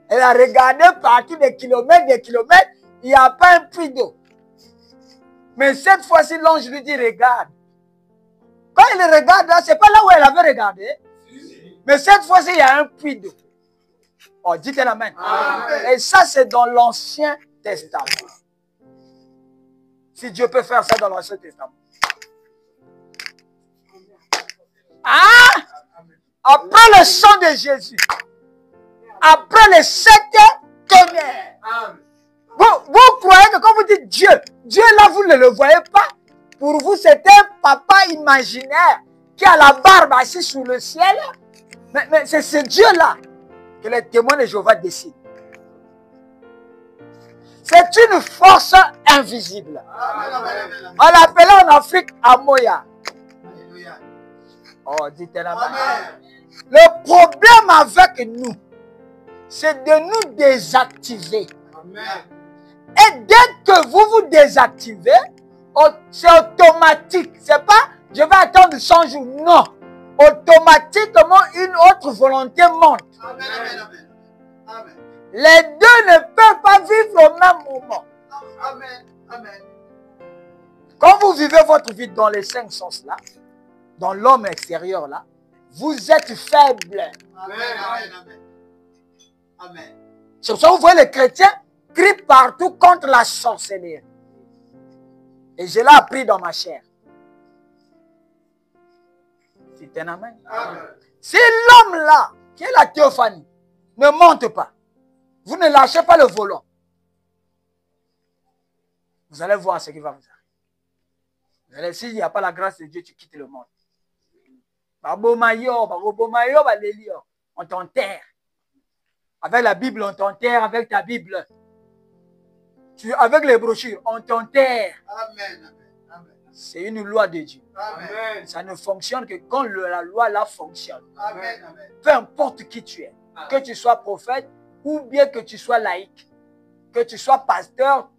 Elle a regardé partout des kilomètres, il n'y a pas un puits d'eau. Mais cette fois-ci, l'ange lui dit, regarde. Quand il regarde là, ce n'est pas là où elle avait regardé. Mais cette fois-ci, il y a un puits d'eau. Oh, dites amen. Et ça, c'est dans l'Ancien Testament. Si Dieu peut faire ça dans l'Ancien Testament. Ah! Après le sang de Jésus, après les 7 tonnerres, vous croyez que quand vous dites Dieu, Dieu là, vous ne le voyez pas. Pour vous, c'est un papa imaginaire qui a la barbe assise sous le ciel. Mais c'est ce Dieu-là que les témoins de Jéhovah décident. C'est une force invisible. On l'appelait en Afrique Amoya. Oh, dites-le. Le problème avec nous, c'est de nous désactiver. Et dès que vous vous désactivez, c'est automatique. C'est pas, je vais attendre 100 jours. Non. Automatiquement, une autre volonté monte. Les deux ne peuvent pas vivre au même moment. Quand vous vivez votre vie dans les 5 sens là, dans l'homme extérieur là, vous êtes faible. C'est pour ça que vous voyez les chrétiens crient partout contre la sorcellerie. Et je l'ai appris dans ma chair. C'est un amen. Si l'homme là, qui est la théophanie, ne monte pas, vous ne lâchez pas le volant, vous allez voir ce qui va vous arriver. S'il n'y a pas la grâce de Dieu, tu quittes le monde. On t'enterre. Avec la Bible, on t'enterre avec ta Bible. Avec les brochures, on t'enterre. C'est une loi de Dieu. Amen. Ça ne fonctionne que quand la loi là fonctionne. Amen. Peu importe qui tu es, que tu sois prophète ou bien que tu sois laïque, que tu sois pasteur,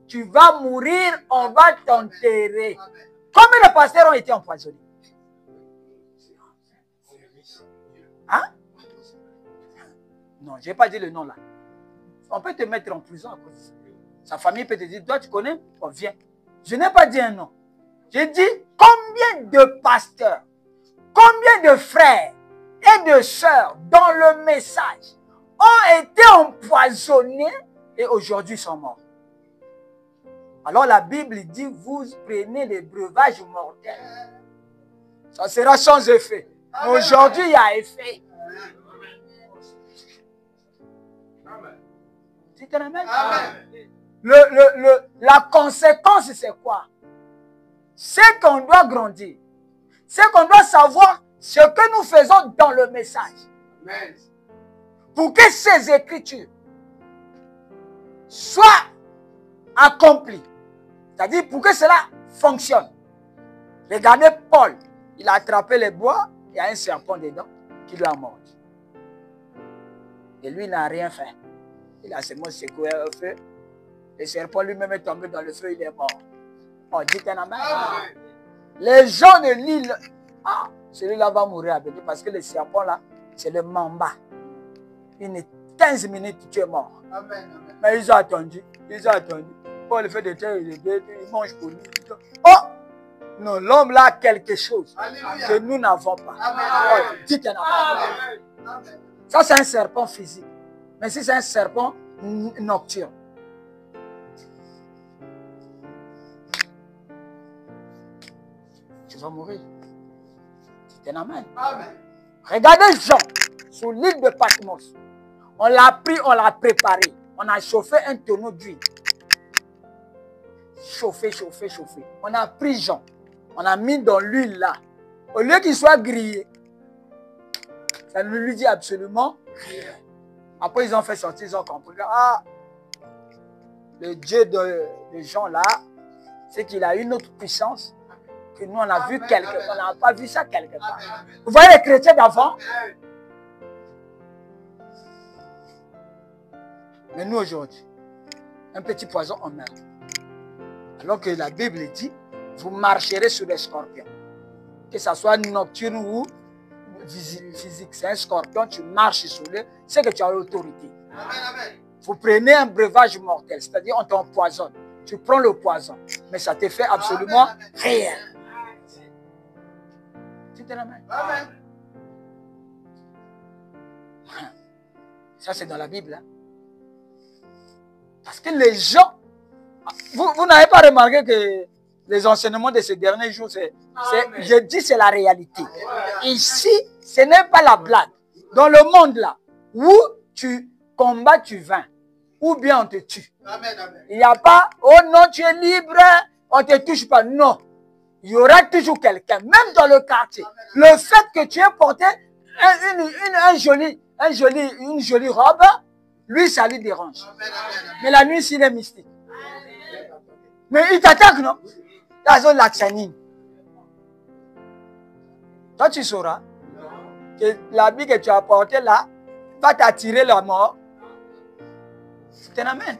tu vas mourir, on va t'enterrer. Combien de pasteurs ont été empoisonnés? Hein? Non, je n'ai pas dit le nom là. On peut te mettre en prison à cause de ça. Sa famille peut te dire, toi tu connais? On vient. Je n'ai pas dit un nom. J'ai dit combien de pasteurs, combien de frères et de sœurs dans le message ont été empoisonnés et aujourd'hui sont morts. Alors la Bible dit, vous prenez les breuvages mortels. Ça sera sans effet. Aujourd'hui, il y a effet. Dites amen. La conséquence, c'est quoi? C'est qu'on doit grandir. C'est qu'on doit savoir ce que nous faisons dans le message. Amen. Pour que ces écritures soient accomplies. C'est-à-dire pour que cela fonctionne. Regardez Paul. Il a attrapé les bois. Il y a un serpent dedans qui lui a mordu. Et lui n'a rien fait. Il a seulement secoué le feu. Le serpent lui-même est tombé dans le feu. Il est mort. Oh, dites un amen. Les gens de l'île, celui-là va mourir avec lui parce que le serpent là, c'est le mamba. 15 minutes, tu es mort. Amen. Mais ils ont attendu. Pour le fait de terre, ils mangent pour lui. Oh! Non, l'homme là a quelque chose que nous n'avons pas. Oh, dites un amen. Ça, c'est un serpent physique. Mais si c'est un serpent nocturne, tu vas mourir. C'est un amen. Regardez Jean sur l'île de Patmos. On l'a pris, on l'a préparé. On a chauffé un tonneau d'huile. Chauffé. On a pris Jean. On a mis dans l'huile là. Au lieu qu'il soit grillé, ça ne lui dit absolument rien. Après, ils ont fait sortir, ils ont compris. Ah, le Dieu de gens là, c'est qu'il a une autre puissance que nous, on a vu quelque part. On n'a pas vu ça quelque part. Vous voyez les chrétiens d'avant? Mais nous, aujourd'hui, un petit poison, on meurt. Alors que la Bible dit, vous marcherez sur les scorpions. Que ce soit nocturne ou physique, c'est un scorpion, tu marches sur lui, c'est que tu as l'autorité. Vous prenez un breuvage mortel, c'est-à-dire on t'empoisonne. Tu prends le poison, mais ça te fait absolument rien. Tu te l'amènes. Ça, c'est dans la Bible. Hein? Parce que les gens, vous n'avez pas remarqué que les enseignements de ces derniers jours, je dis c'est la réalité. Ici, ce n'est pas la blague. Dans le monde là, où tu combats, tu vins. Ou bien on te tue. Il n'y a pas, oh non, tu es libre, on ne te touche pas. Non. Il y aura toujours quelqu'un, même dans le quartier. Le fait que tu aies porté une jolie robe, lui, ça lui dérange. Mais la nuit, s'il est mystique. Mais il t'attaque, non? Dans la tchanine. Toi, tu sauras que l'habit que tu as porté là va t'attirer la mort. C'est un amen.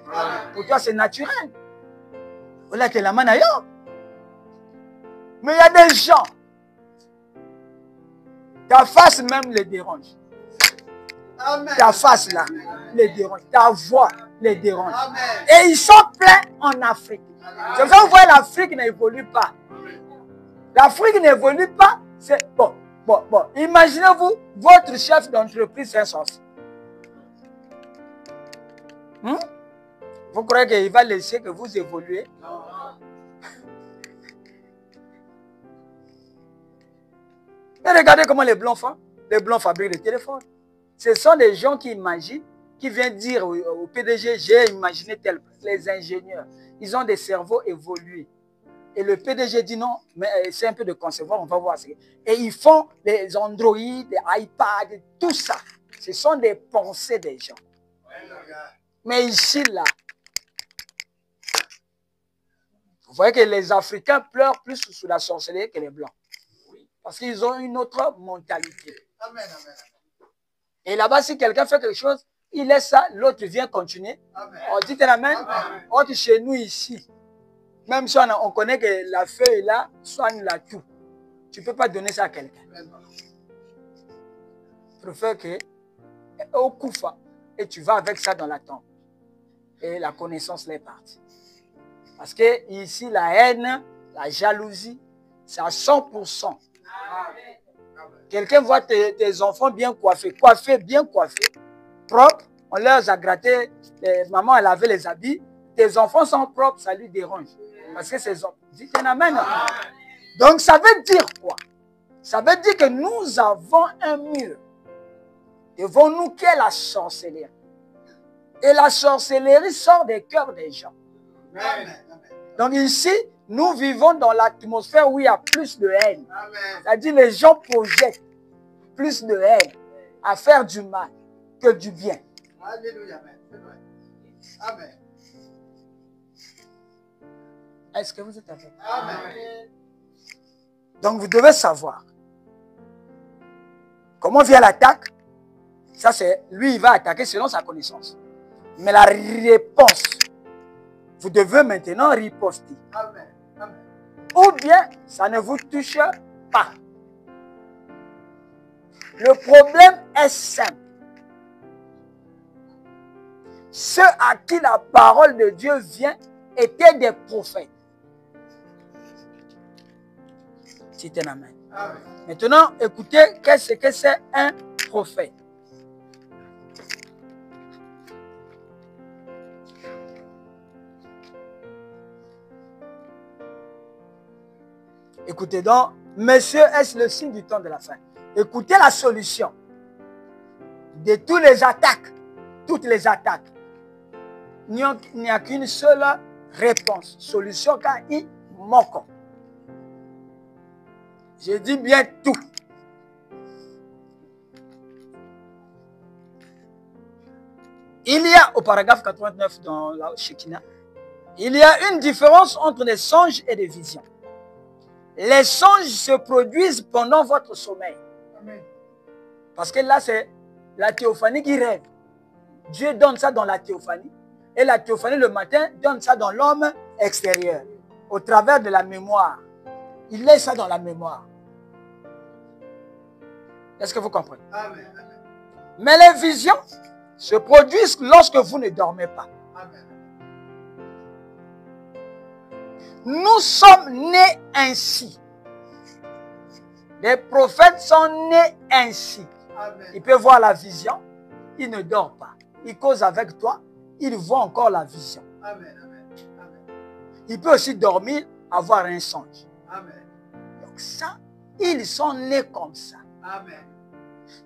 Pour toi, c'est naturel. Voilà que la main ailleurs. Mais il y a des gens, ta face même les dérange. Amen. Ta face là les dérange. Ta voix les dérange. Amen. Et ils sont pleins en Afrique. C'est pour ça que vous voyez, l'Afrique n'évolue pas. L'Afrique n'évolue pas. C'est bon. Imaginez-vous, votre chef d'entreprise, c'est un sorcier. Vous croyez qu'il va laisser que vous évoluez? Non. Et regardez comment les Blancs font. Les Blancs fabriquent des téléphones. Ce sont des gens qui imaginent, qui viennent dire au PDG, j'ai imaginé tel. Les ingénieurs, ils ont des cerveaux évolués. Et le PDG dit non, mais c'est un peu de concevoir, on va voir. Et ils font les Android, des iPads, tout ça. Ce sont des pensées des gens. Mais ici, là, vous voyez que les Africains pleurent plus sous la sorcellerie que les Blancs. Parce qu'ils ont une autre mentalité. Amen, amen. Et là-bas, si quelqu'un fait quelque chose, il laisse ça, l'autre vient continuer. Amen. On dit amen. Amen. Chez nous ici, même si on connaît que la feuille là soigne la toux, tu ne peux pas donner ça à quelqu'un. Je préfère que au Koufa, et tu vas avec ça dans la tombe. Et la connaissance l'est partie. Parce que ici, la haine, la jalousie, c'est à 100%. Quelqu'un voit tes enfants bien coiffés, bien coiffés, propres, on leur a gratté, maman elle avait les habits, tes enfants sont propres, ça lui dérange. Parce que ces enfants, dites un amen. Donc ça veut dire quoi? Ça veut dire que nous avons un mur devant nous qui est la sorcellerie. Et la sorcellerie sort des cœurs des gens. Donc ici, nous vivons dans l'atmosphère où il y a plus de haine. C'est-à-dire les gens projettent plus de haine à faire du mal que du bien. Alléluia. Amen. Est-ce que vous êtes avec moi? Amen. Donc vous devez savoir comment vient l'attaque. Ça c'est lui, il va attaquer selon sa connaissance. Mais la réponse, vous devez maintenant riposter. Amen. Amen. Ou bien, ça ne vous touche pas. Le problème est simple. Ceux à qui la parole de Dieu vient étaient des prophètes. C'est un amen. Amen. Maintenant, écoutez, qu'est-ce que c'est un prophète? Écoutez donc, messieurs, est-ce le signe du temps de la fin? Écoutez la solution de toutes les attaques. Toutes les attaques. Il n'y a qu'une seule réponse. Solution car il manque. Je dis bien tout. Il y a, au paragraphe 89 dans la Shekinah, il y a une différence entre les songes et les visions. Les songes se produisent pendant votre sommeil. Amen. Parce que là, c'est la théophanie qui rêve. Dieu donne ça dans la théophanie. Et la théophanie, le matin, donne ça dans l'homme extérieur, au travers de la mémoire. Il laisse ça dans la mémoire. Est-ce que vous comprenez? Amen. Mais les visions se produisent lorsque vous ne dormez pas. Amen. Nous sommes nés ainsi. Les prophètes sont nés ainsi. Amen. Il peut voir la vision, il ne dort pas. Il cause avec toi, il voit encore la vision. Amen. Amen. Amen. Il peut aussi dormir, avoir un songe. Amen. Donc ça, ils sont nés comme ça. Amen.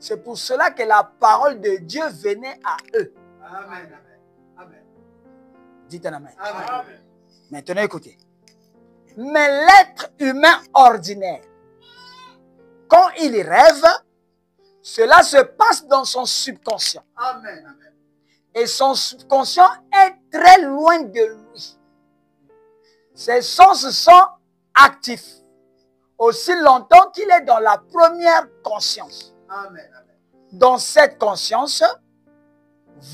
C'est pour cela que la parole de Dieu venait à eux. Amen. Amen. Dites un amen. Amen. Maintenant, écoutez. Mais l'être humain ordinaire, quand il rêve, cela se passe dans son subconscient. Amen. Amen. Et son subconscient est très loin de lui. Ses sens sont actifs aussi longtemps qu'il est dans la première conscience. Amen. Amen. Dans cette conscience,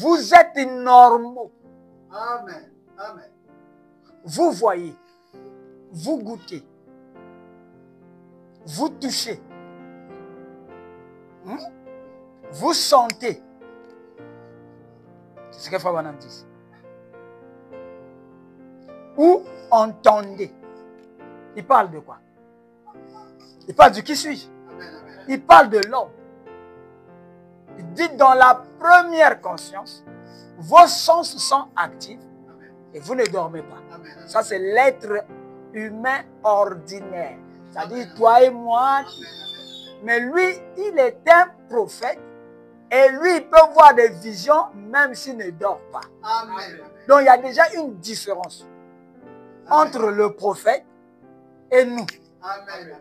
vous êtes normaux. Amen. Amen. Vous voyez, vous goûtez, vous touchez, vous sentez. C'est ce que Frère Branham dit. Ou entendez. Il parle de quoi? Il parle du qui suis-je? Il parle de l'homme. Il dit dans la première conscience, vos sens sont actifs et vous ne dormez pas. Ça, c'est l'être humain ordinaire. C'est-à-dire toi et moi. Mais lui, il est un prophète et lui, il peut voir des visions même s'il ne dort pas. Amen. Donc, il y a déjà une différence entre le prophète et nous. Amen.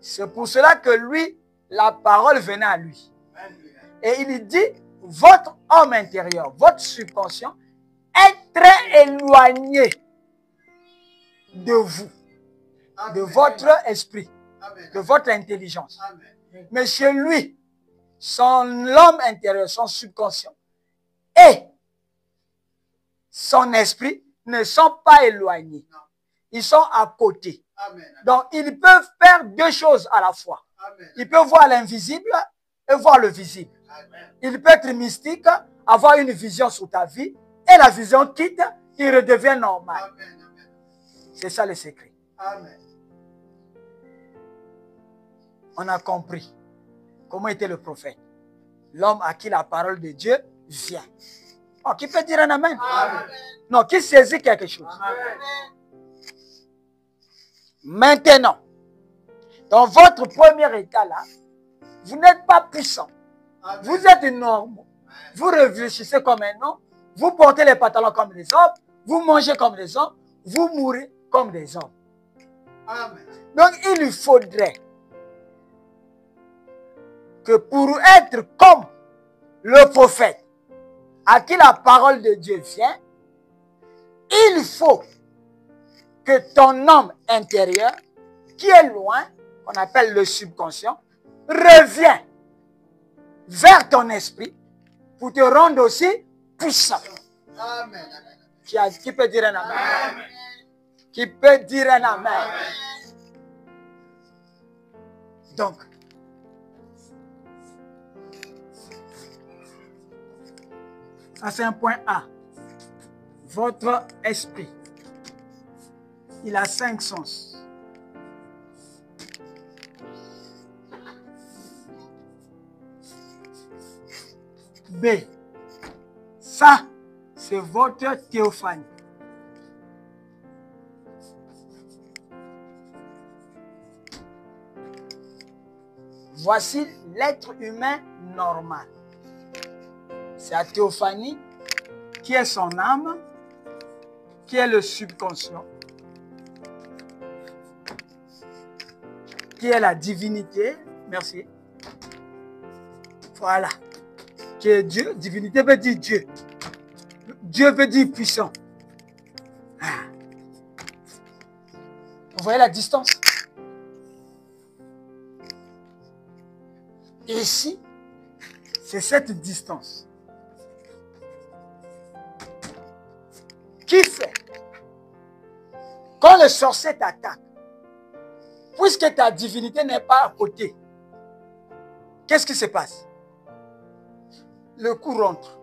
C'est pour cela que lui, la parole venait à lui. Et il dit, votre homme intérieur, votre subconscient est très éloigné de vous, de votre esprit, de votre intelligence. Mais chez lui, l'homme intérieur, son subconscient et son esprit ne sont pas éloignés. Ils sont à côté. Donc, ils peuvent faire deux choses à la fois. Ils peuvent voir l'invisible et voir le visible. Il peut être mystique, avoir une vision sur ta vie, et la vision quitte, il redevient normal. C'est ça le secret. Amen. On a compris comment était le prophète. L'homme à qui la parole de Dieu vient. Oh, qui peut dire un amen? Amen. Non, qui saisit quelque chose. Amen. Maintenant, dans votre premier état là, vous n'êtes pas puissant. Amen. Vous êtes normal. Vous réfléchissez comme un homme. Vous portez les pantalons comme des hommes. Vous mangez comme des hommes. Vous mourrez comme des hommes. Amen. Donc, il faudrait que pour être comme le prophète à qui la parole de Dieu vient, il faut que ton homme intérieur, qui est loin, qu'on appelle le subconscient, revienne vers ton esprit pour te rendre aussi puissant. Amen. Qui peut dire un amen? Amen. Qui peut dire un amen? Amen. Donc, ça c'est un point A. Votre esprit, il a 5 sens. B. Ça, c'est votre théophanie. Voici l'être humain normal. C'est la théophanie qui est son âme, qui est le subconscient. qui est la divinité. Merci. Voilà. Qui est Dieu. Divinité veut dire Dieu. Dieu veut dire puissant. Ah. Vous voyez la distance? Ici, c'est cette distance qui fait, quand le sorcier t'attaque, puisque ta divinité n'est pas à côté, qu'est-ce qui se passe? Le coup rentre.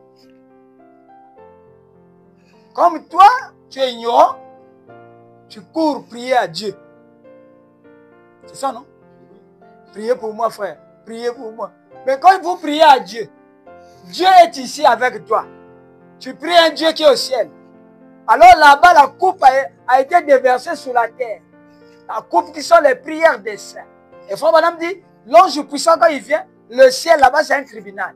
Comme toi, tu es ignorant, tu cours prier à Dieu. C'est ça, non? Priez pour moi, frère. Priez pour moi. Mais quand vous priez à Dieu, Dieu est ici avec toi. Tu pries un Dieu qui est au ciel. Alors là-bas, la coupe a été déversée sur la terre. La coupe qui sont les prières des saints. Et frère madame dit, l'ange puissant quand il vient, le ciel là-bas c'est un tribunal.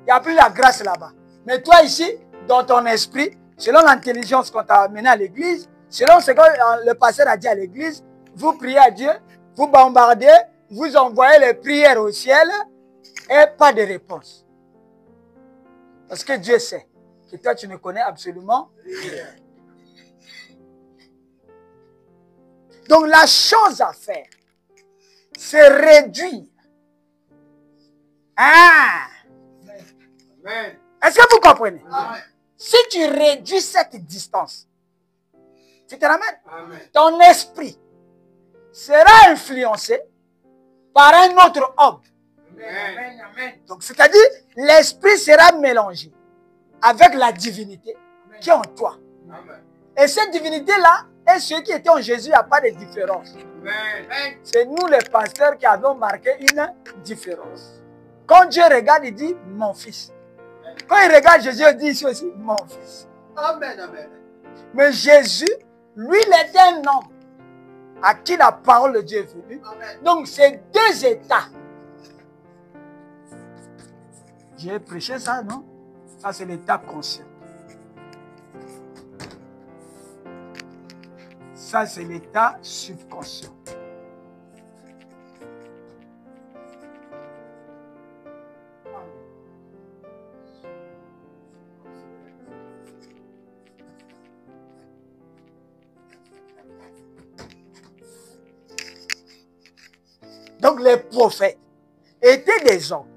Il n'y a plus la grâce là-bas. Mais toi ici, dans ton esprit, selon l'intelligence qu'on t'a amené à l'église, selon ce que le pasteur a dit à l'église, vous priez à Dieu, vous bombardez, vous envoyez les prières au ciel et pas de réponse. Parce que Dieu sait que toi tu ne connais absolument rien. Donc la chose à faire, c'est réduire. Ah! Amen. Est-ce que vous comprenez? Amen. Si tu réduis cette distance, tu te ramènes. Amen. Ton esprit sera influencé par un autre homme. Amen. Amen. Donc, c'est-à-dire, l'esprit sera mélangé avec la divinité qui est en toi. Amen. Et cette divinité-là et ceux qui étaient en Jésus, il n'y a pas de différence. Amen. C'est nous les pasteurs qui avons marqué une différence. Quand Dieu regarde, il dit « mon fils ». Quand il regarde Jésus, il dit ici aussi « mon fils ». Amen. Amen. Mais Jésus, lui, il était un homme à qui la parole de Dieu est venue. Amen. Donc, c'est deux états. J'ai prêché ça, non? Ça, c'est l'état conscient. Ça, c'est l'état subconscient. Donc, les prophètes étaient des hommes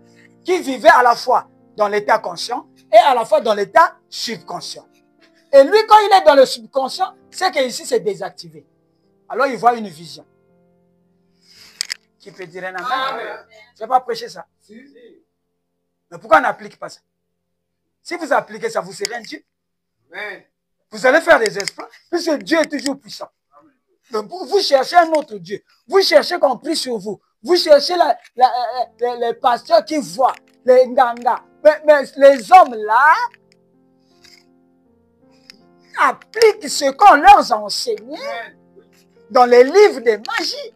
qui vivaient à la fois dans l'état conscient et à la fois dans l'état subconscient. Et lui, quand il est dans le subconscient, c'est qu'ici, c'est désactivé. Alors, il voit une vision. Qui peut dire un amen? Amen. Je ne vais pas prêcher ça. Si. Mais pourquoi on n'applique pas ça? Si vous appliquez ça, vous serez un Dieu. Amen. Vous allez faire des exploits, puisque Dieu est toujours puissant. Donc, vous cherchez un autre Dieu. Vous cherchez qu'on prie sur vous. Vous cherchez les pasteurs qui voient, les nganga. Mais les hommes là appliquent ce qu'on leur a enseigné dans les livres de magie.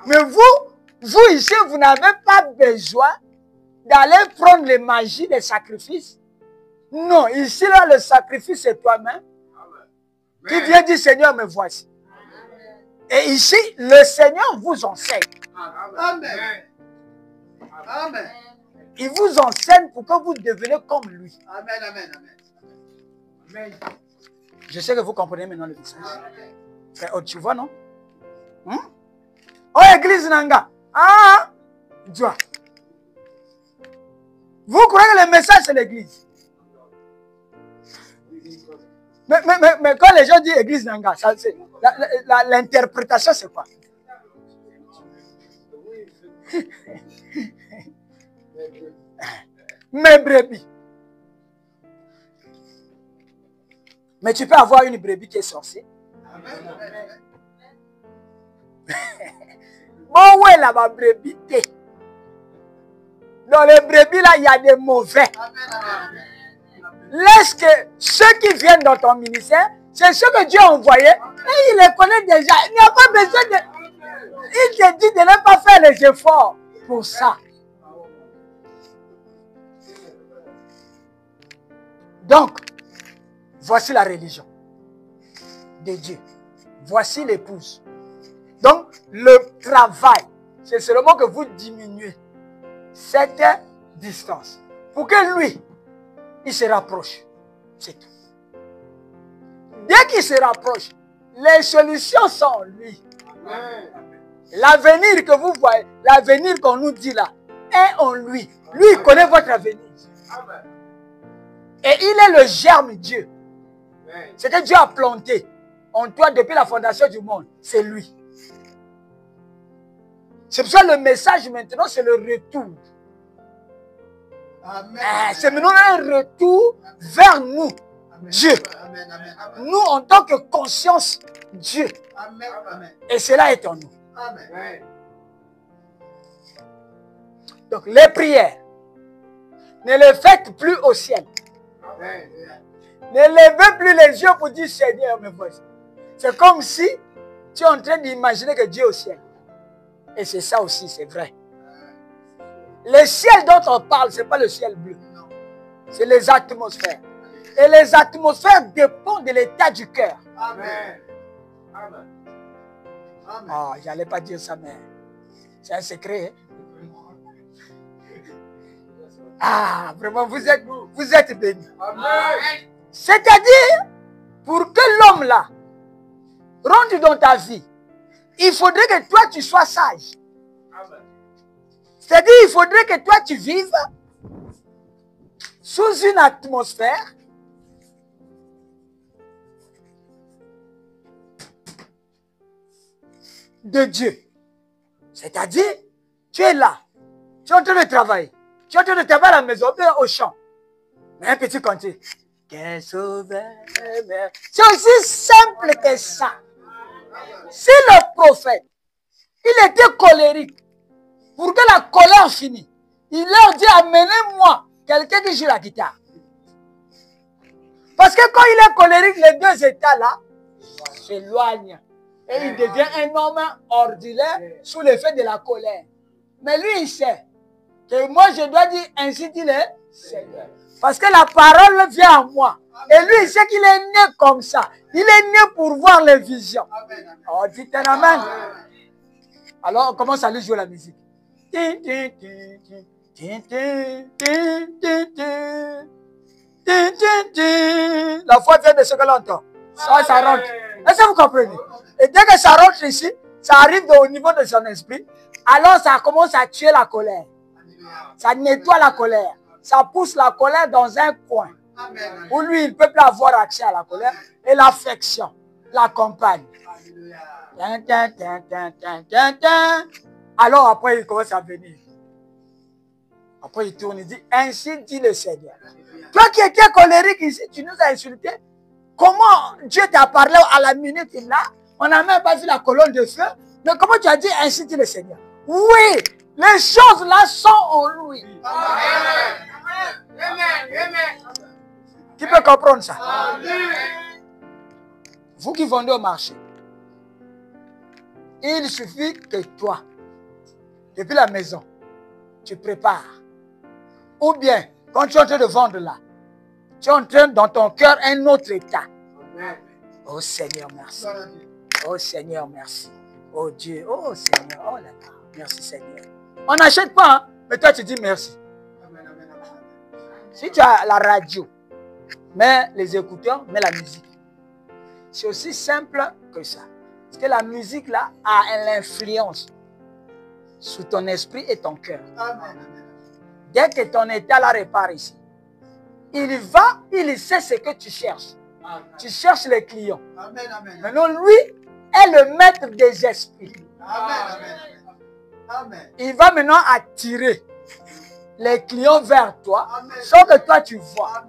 Mais vous ici, vous n'avez pas besoin d'aller prendre les magies, les sacrifices. Non, ici là, le sacrifice c'est toi-même qui vient dire Seigneur, me voici. Et ici, le Seigneur vous enseigne. Amen. Amen. Il vous enseigne pour que vous deveniez comme lui. Amen. Amen. Amen. Je sais que vous comprenez maintenant le message. Frère, tu vois, non? Oh, église Nanga. Ah, Dieu. Vous croyez que le message, c'est l'église? Mais quand les gens disent église Nanga, l'interprétation, c'est quoi? Mes brebis. Mais tu peux avoir une brebis qui est sorcière. Bon, ouais, là, ma brebis. Dans les brebis, là, il y a des mauvais. Laisse que ceux qui viennent dans ton ministère, c'est ceux que Dieu a envoyés. Et il les connaît déjà. Il n'y a pas besoin de... Il te dit de ne pas faire les efforts pour ça. Donc, voici la religion de Dieu. Voici l'épouse. Donc, le travail, c'est seulement que vous diminuez cette distance. Pour que lui, il se rapproche. C'est tout. Dès qu'il se rapproche, les solutions sont en lui. L'avenir que vous voyez, l'avenir qu'on nous dit là, est en lui. Lui, il connaît votre avenir. Et il est le germe Dieu. Ce que Dieu a planté en toi depuis la fondation du monde, c'est lui. C'est pour ça que le message maintenant, c'est le retour. C'est maintenant un retour vers nous, Dieu. Nous, en tant que conscience, Dieu. Et cela est en nous. Donc, les prières, ne les faites plus au ciel. Ne levez plus les yeux pour dire Seigneur, mes voisins. C'est comme si tu es en train d'imaginer que Dieu est au ciel. Et c'est ça aussi, c'est vrai. Le ciel dont on parle, ce n'est pas le ciel bleu. C'est les atmosphères. Et les atmosphères dépendent de l'état du cœur. Amen. Amen. Ah, j'allais pas dire ça, mais c'est un secret. Ah, vraiment, vous êtes bénis. Amen. C'est-à-dire, pour que l'homme là rentre dans ta vie, il faudrait que toi tu sois sage. Amen. C'est-à-dire, il faudrait que toi tu vives sous une atmosphère de Dieu. C'est-à-dire, tu es là, tu es en train de travailler. Tu es en train de travailler à la maison, bien au champ. Mais un petit cantique. Qu'un sauveur. C'est aussi simple que ça. Si le prophète, il était colérique, pour que la colère finisse, il leur dit, amenez-moi quelqu'un qui joue la guitare. Parce que quand il est colérique, les deux états-là s'éloignent. Et il devient un homme ordinaire sous l'effet de la colère. Mais lui, il sait que moi, je dois dire ainsi dit le Seigneur. Parce que la parole vient à moi. Et lui, il sait qu'il est né comme ça. Il est né pour voir les visions. Oh, dites un amen. Alors, on commence à lui jouer la musique. La foi vient de ce que l'on entend. Ça rentre. Est-ce que vous comprenez? Et dès que ça rentre ici, ça arrive au niveau de son esprit. Alors, ça commence à tuer la colère. Ça nettoie la colère. Ça pousse la colère dans un coin. Où lui, il ne peut plus avoir accès à la colère. Et l'affection l'accompagne. Alors après, il commence à venir. Après, il tourne, il dit, ainsi dit le Seigneur. Toi qui étais colérique ici, tu nous as insultés. Comment Dieu t'a parlé à la minute là? On n'a même pas vu la colonne de feu. Mais comment tu as dit, ainsi dit le Seigneur? Oui, les choses là sont en lui. Qui peut comprendre ça? Vous qui vendez au marché, il suffit que toi, depuis la maison, tu prépares. Ou bien, quand tu es en train de vendre là, tu es en train dans ton cœur un autre état. Oh Seigneur, merci. Oh Seigneur, merci. Oh Dieu, oh Seigneur, oh là là, merci Seigneur. On n'achète pas, hein? Mais toi tu dis merci. Si tu as la radio, mets les écouteurs, mets la musique. C'est aussi simple que ça. Parce que la musique là a l'influence sur ton esprit et ton cœur. Dès que ton état là repart ici, il sait ce que tu cherches. Tu cherches les clients. Maintenant, lui est le maître des esprits. Il va maintenant attirer les clients vers toi, sans que toi tu vois.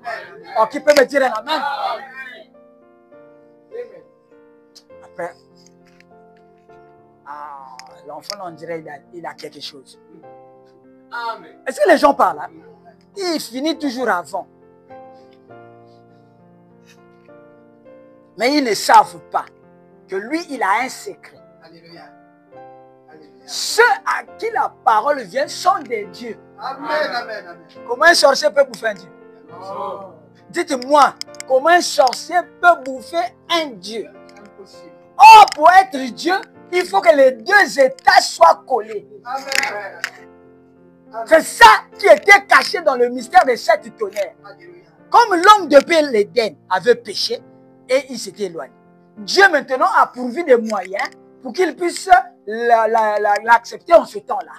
Oh, qui peut me dire un amen? Après, l'enfant, on dirait il a quelque chose. Est-ce que les gens parlent? Hein? Il finit toujours avant. Mais ils ne savent pas que lui, il a un secret. Alléluia. Ceux à qui la parole vient sont des dieux. Amen, amen, amen. Comment un sorcier peut bouffer un dieu? Oh. Dites-moi, comment un sorcier peut bouffer un dieu? Impossible. Oh, pour être Dieu, Il faut que les deux états soient collés. Amen. C'est ça qui était caché dans le mystère des 7 tonnerres. Comme l'homme depuis l'Éden avait péché et il s'était éloigné. Dieu maintenant a pourvu des moyens pour qu'il puisse l'accepter en ce temps-là.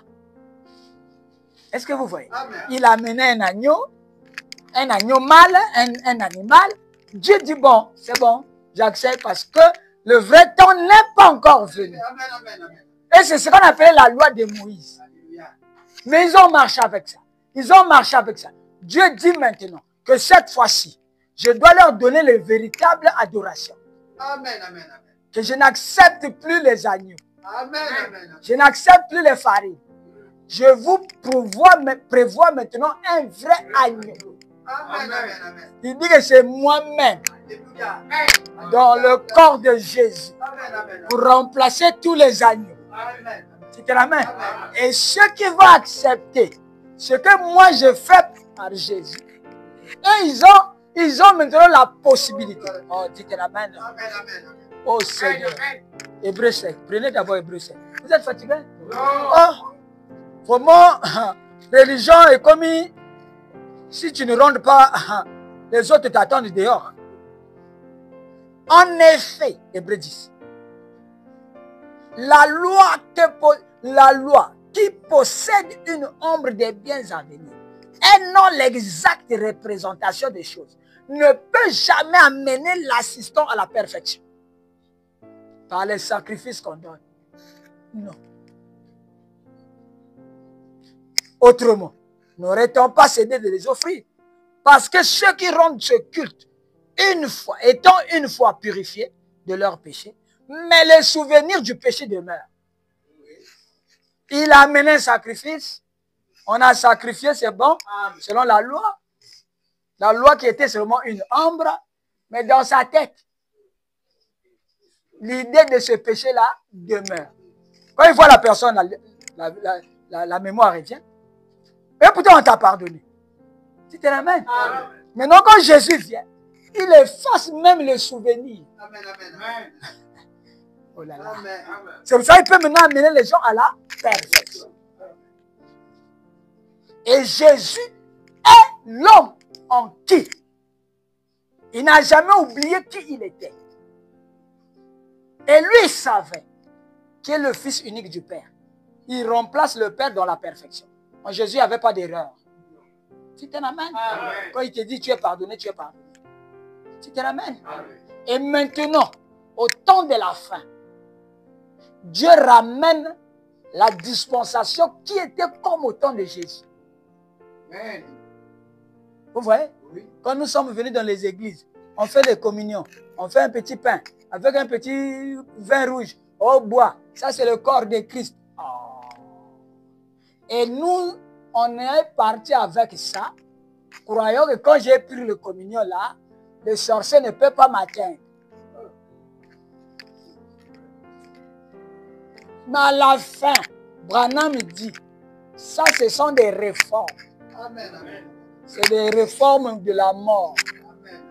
Est-ce que vous voyez? Amen. Il a amené un agneau mâle, un animal. Dieu dit bon, c'est bon, j'accepte parce que le vrai temps n'est pas encore venu. Amen. Amen. Amen. Et c'est ce qu'on appelle la loi de Moïse. Alléluia. Mais ils ont marché avec ça. Ils ont marché avec ça. Dieu dit maintenant que cette fois-ci, je dois leur donner les véritables adorations. Amen. Amen. Amen. Que je n'accepte plus les agneaux. Amen. Amen. Je n'accepte plus les farines. Je vous prévois maintenant un vrai agneau. Amen. Amen. Amen. Il dit que c'est moi-même Alléluia. dans le corps de Jésus Amen. Amen. pour remplacer tous les agneaux. Amen. C'est la main. Et ceux qui vont accepter ce que moi je fais par Jésus, et ils ont maintenant la possibilité. Oh, dites Amen. Amen. Amen. Oh Seigneur. Hébreu 7. Prenez d'abord Hébreu 7. Vous êtes fatigué? Non. Oh, vraiment, religion est comme si tu ne rentres pas, les autres t'attendent dehors. En effet, Hébreu 10. La loi qui possède une ombre des biens à venir et non l'exacte représentation des choses ne peut jamais amener l'assistant à la perfection par les sacrifices qu'on donne. Non. Autrement, n'aurait-on pas cédé de les offrir? Parce que ceux qui rendent ce culte étant une fois purifiés de leurs péchés, mais les souvenirs du péché demeurent. Il a amené un sacrifice. On a sacrifié, c'est bon, selon la loi. La loi qui était seulement une ombre, mais dans sa tête, l'idée de ce péché-là demeure. Quand il voit la personne, la mémoire revient. Et pourtant, on t'a pardonné. Tu te ramènes. Maintenant, quand Jésus vient, il efface même le souvenir. Amen. Amen. Oh là là. Amen. C'est pour ça qu'il peut maintenant amener les gens à la perfection. Et Jésus est l'homme en qui il n'a jamais oublié qui il était. Et lui, il savait qu'il est le Fils unique du Père. Il remplace le Père dans la perfection. En Jésus, il n'y avait pas d'erreur. Tu te ramènes. Quand il te dit tu es pardonné, tu es pardonné. Tu te ramènes. Et maintenant, au temps de la fin, Dieu ramène la dispensation qui était comme au temps de Jésus. Amen. Vous voyez? Oui. Quand nous sommes venus dans les églises, on fait les communions, on fait un petit pain avec un petit vin rouge au bois. Ça, c'est le corps de Christ. Oh. Et nous, on est parti avec ça, croyant que quand j'ai pris le communion là, le sorcier ne peut pas m'atteindre. Mais à la fin, Branham dit, ça, ce sont des réformes. Amen. Amen. C'est des réformes de la mort. Amen.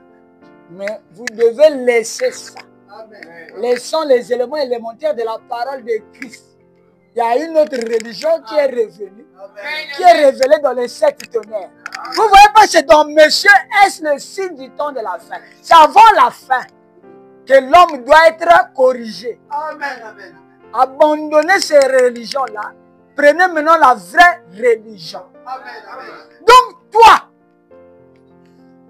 Mais vous devez laisser ça. Amen. Laissons les éléments élémentaires de la parole de Christ. Il y a une autre religion qui est revenue, qui est révélée dans les 7 tonnerres. Vous ne voyez pas, c'est dans Monsieur, est-ce le signe du temps de la fin? C'est avant la fin que l'homme doit être corrigé. Amen. Amen. Abandonnez ces religions-là. Prenez maintenant la vraie religion. Amen. Amen. Donc toi,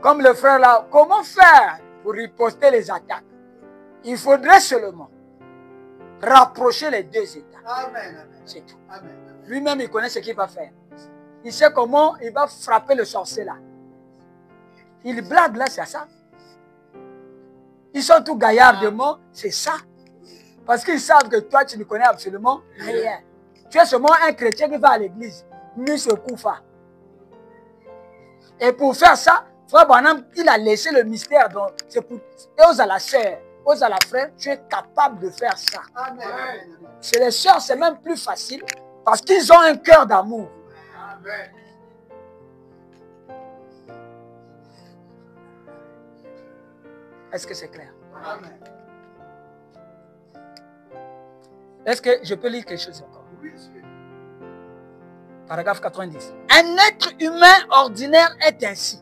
comme le frère là, comment faire pour riposter les attaques? Il faudrait seulement rapprocher les deux états. Amen. Amen. C'est tout. Amen. Lui-même, il connaît ce qu'il va faire. Il sait comment il va frapper le sorcier là. Il blague là, c'est ça. Ils sont tous gaillardement, c'est ça. Parce qu'ils savent que toi, tu ne connais absolument rien. Tu es seulement un chrétien qui va à l'église. Mise Koufa. Et pour faire ça, Frère Branham, il a laissé le mystère. Donc, c'est pour aux à la sœur, aux à la frère, tu es capable de faire ça. Amen. Chez les sœurs, c'est même plus facile parce qu'ils ont un cœur d'amour. Amen. Est-ce que c'est clair? Amen. Est-ce que je peux lire quelque chose encore? Oui, monsieur. Paragraphe 90. Un être humain ordinaire est ainsi.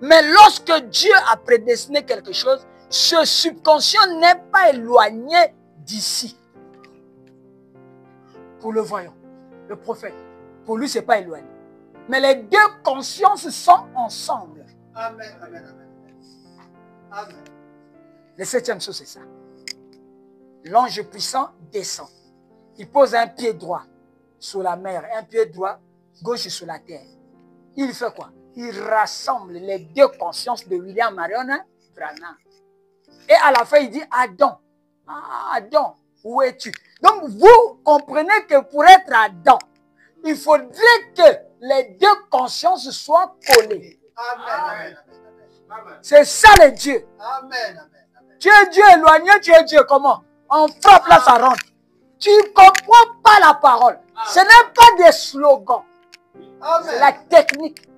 Mais lorsque Dieu a prédestiné quelque chose, ce subconscient n'est pas éloigné d'ici. Pour le voyant, le prophète, pour lui, ce n'est pas éloigné. Mais les deux consciences sont ensemble. Amen, amen, amen. Amen. Le 7e saut, c'est ça. L'ange puissant descend. Il pose un pied droit sur la mer, un pied droit, gauche sur la terre. Il fait quoi? Il rassemble les deux consciences de William Marion Branham. Et à la fin, il dit, Adam, Adam, où es-tu? Donc, vous comprenez que pour être Adam, il faudrait que les deux consciences soient collées. Amen. Amen. C'est ça le Dieu. Amen. Amen. Tu es Dieu éloigné, tu es Dieu comment? On frappe là, ça rentre. Tu ne comprends pas la parole. Ce n'est pas des slogans. C'est la technique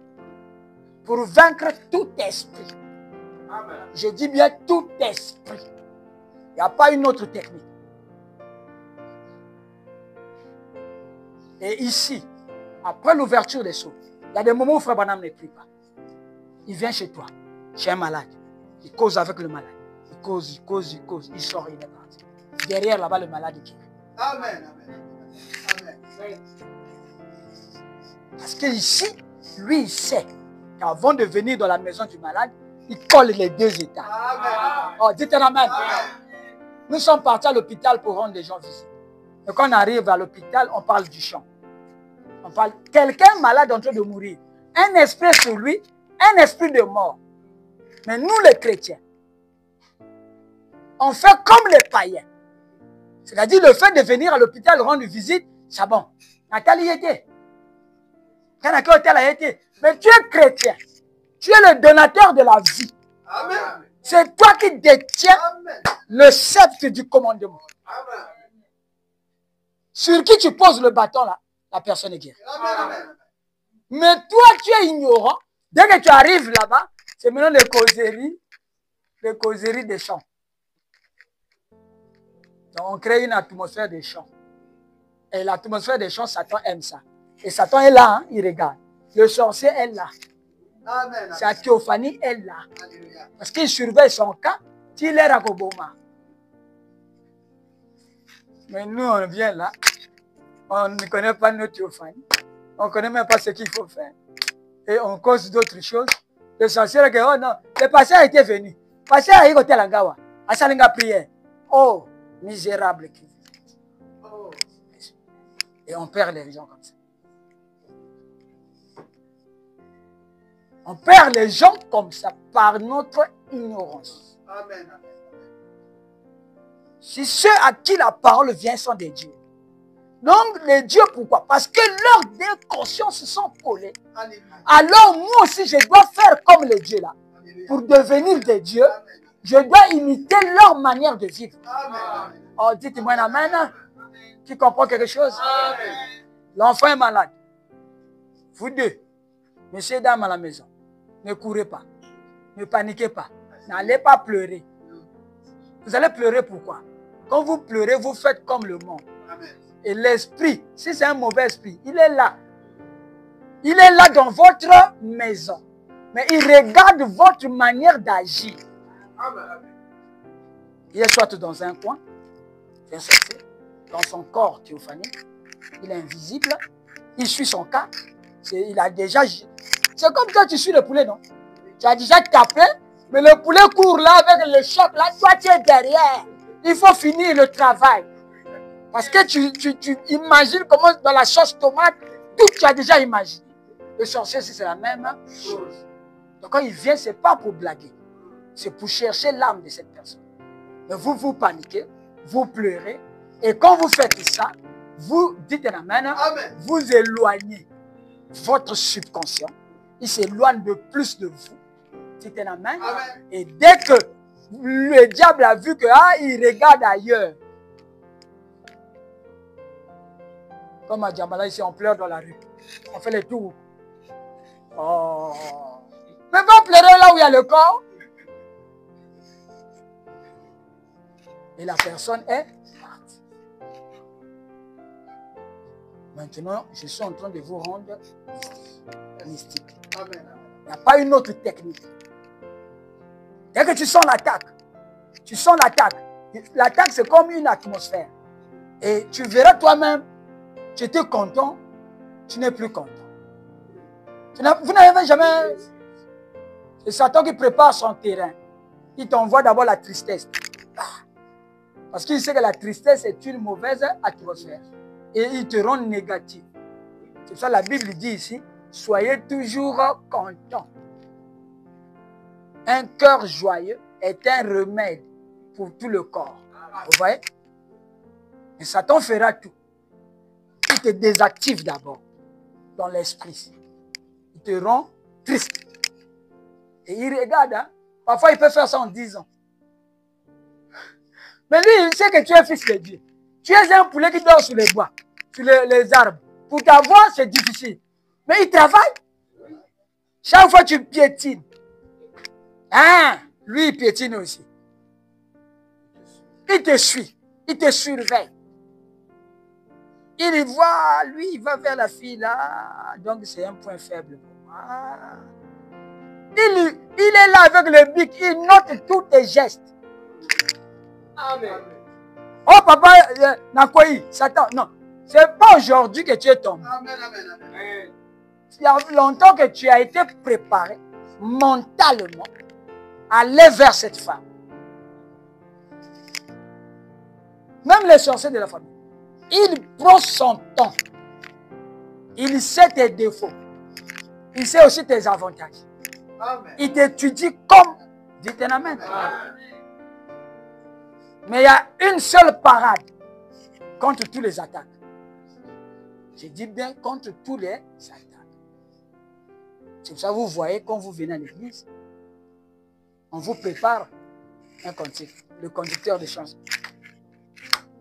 pour vaincre tout esprit. Amen. Je dis bien tout esprit. Il n'y a pas une autre technique. Et ici, après l'ouverture des sceaux, il y a des moments où Frère Branham ne prie pas. Il vient chez toi, chez un malade. Il cause avec le malade. Il cause. Il sort, il est parti. Derrière là-bas, le malade est guéri. Amen. Amen. Parce qu'ici, lui, il sait qu'avant de venir dans la maison du malade, il colle les deux états. Amen. Oh, dites un amen. Nous sommes partis à l'hôpital pour rendre les gens visites. Et quand on arrive à l'hôpital, on parle du champ. On parle quelqu'un malade en train de mourir. Un esprit sur lui, un esprit de mort. Mais nous, les chrétiens, on fait comme les païens. C'est-à-dire le fait de venir à l'hôpital rendre visite, c'est bon. Nathalie y était. Quand hôtel a été. Mais tu es chrétien. Tu es le donateur de la vie. Amen. C'est toi qui détiens Amen. le sceptre du commandement. Amen. Sur qui tu poses le bâton là, la personne est guérie. Amen. Mais toi, tu es ignorant. Dès que tu arrives là-bas, c'est maintenant les causeries des champs. Donc, on crée une atmosphère des champs. Et l'atmosphère des champs, Satan aime ça. Et Satan est là, hein, il regarde. Le sorcier est là. Amen. Sa théophanie est là. Alléluia. Parce qu'il surveille son cas, il est à Koboma. Mais nous, on vient là. On ne connaît pas notre théophanie. On ne connaît même pas ce qu'il faut faire. Et on cause d'autres choses. Le sorcier dit, oh non, le pasteur était venu. Le pasteur a été à Langawa. À Salinga prière. Oh, misérable qui vous êtes. Oh. Et on perd les gens comme ça. On perd les gens comme ça par notre ignorance. Amen. Si ceux à qui la parole vient sont des dieux. Donc, les dieux, pourquoi? Parce que leurs deux consciences sont collées. Alléluia. Alors, moi aussi, je dois faire comme les dieux là. Alléluia. Pour devenir des dieux, Amen. je dois imiter leur manière de vivre. Amen. Oh, dites-moi un amen. Qui comprend quelque chose? Amen. L'enfant est malade. Vous deux, monsieur et dame à la maison, ne courez pas. Ne paniquez pas. N'allez pas pleurer. Vous allez pleurer pourquoi? Quand vous pleurez, vous faites comme le monde. Amen. Et l'esprit, si c'est un mauvais esprit, il est là. Il est là dans votre maison. Mais il regarde votre manière d'agir. Amen. Il est soit dans un coin, bien sorti, dans son corps théophanique, il est invisible, il suit son cas, il a déjà... C'est comme toi, tu suis le poulet, non? Tu as déjà tapé, mais le poulet court là avec le choc, là, toi tu es derrière. Il faut finir le travail. Parce que tu imagines comment dans la sauce tomate, tout tu as déjà imaginé. Le sorcier, c'est la même chose. Donc quand il vient, ce n'est pas pour blaguer. C'est pour chercher l'âme de cette personne. Mais vous paniquez, vous pleurez. Et quand vous faites ça, vous dites un amen, Amen. vous éloignez votre subconscient. Il s'éloigne de plus de vous. Dites un amen. Amen. Et dès que le diable a vu que il regarde ailleurs. Comme à Djambala, ici, on pleure dans la rue. On fait les tours. Oh. Mais va pleurer là où il y a le corps. Et la personne est partie. Maintenant, je suis en train de vous rendre mystique. Amen. Il n'y a pas une autre technique. Dès que tu sens l'attaque, tu sens l'attaque. L'attaque, c'est comme une atmosphère. Et tu verras toi-même, tu étais content, tu n'es plus content. Vous n'avez jamais... C'est Satan qui prépare son terrain. Il t'envoie d'abord la tristesse. Parce qu'il sait que la tristesse est une mauvaise atmosphère. Et il te rend négatif. C'est ça la Bible dit ici. Soyez toujours contents. Un cœur joyeux est un remède pour tout le corps. Vous voyez? Et Satan fera tout. Il te désactive d'abord dans l'esprit. Il te rend triste. Et il regarde, hein? Parfois il peut faire ça en 10 ans. Mais lui, il sait que tu es fils de Dieu. Tu es un poulet qui dort sur les bois, sur les arbres. Pour t'avoir, c'est difficile. Mais il travaille. Chaque fois tu piétines. Hein? Lui, il piétine aussi. Il te suit. Il te surveille. Il voit, lui, il va vers la fille là. Donc, c'est un point faible pour moi. Il est là avec le bic. Il note tous tes gestes. Amen. Oh, papa, Nakoyi, Satan. Non, c'est pas aujourd'hui que tu es tombé. Amen. Amen. Amen. Il y a longtemps que tu as été préparé mentalement à aller vers cette femme. Même les sorciers de la famille. Il prend son temps. Il sait tes défauts. Il sait aussi tes avantages. Amen. Il t'étudie comme. Dites un amen. Amen. Mais il y a une seule parade contre tous les attaques. Je dis bien contre tous les attaques. C'est pour ça que vous voyez quand vous venez à l'église, on vous prépare un cantique, le conducteur de chansons.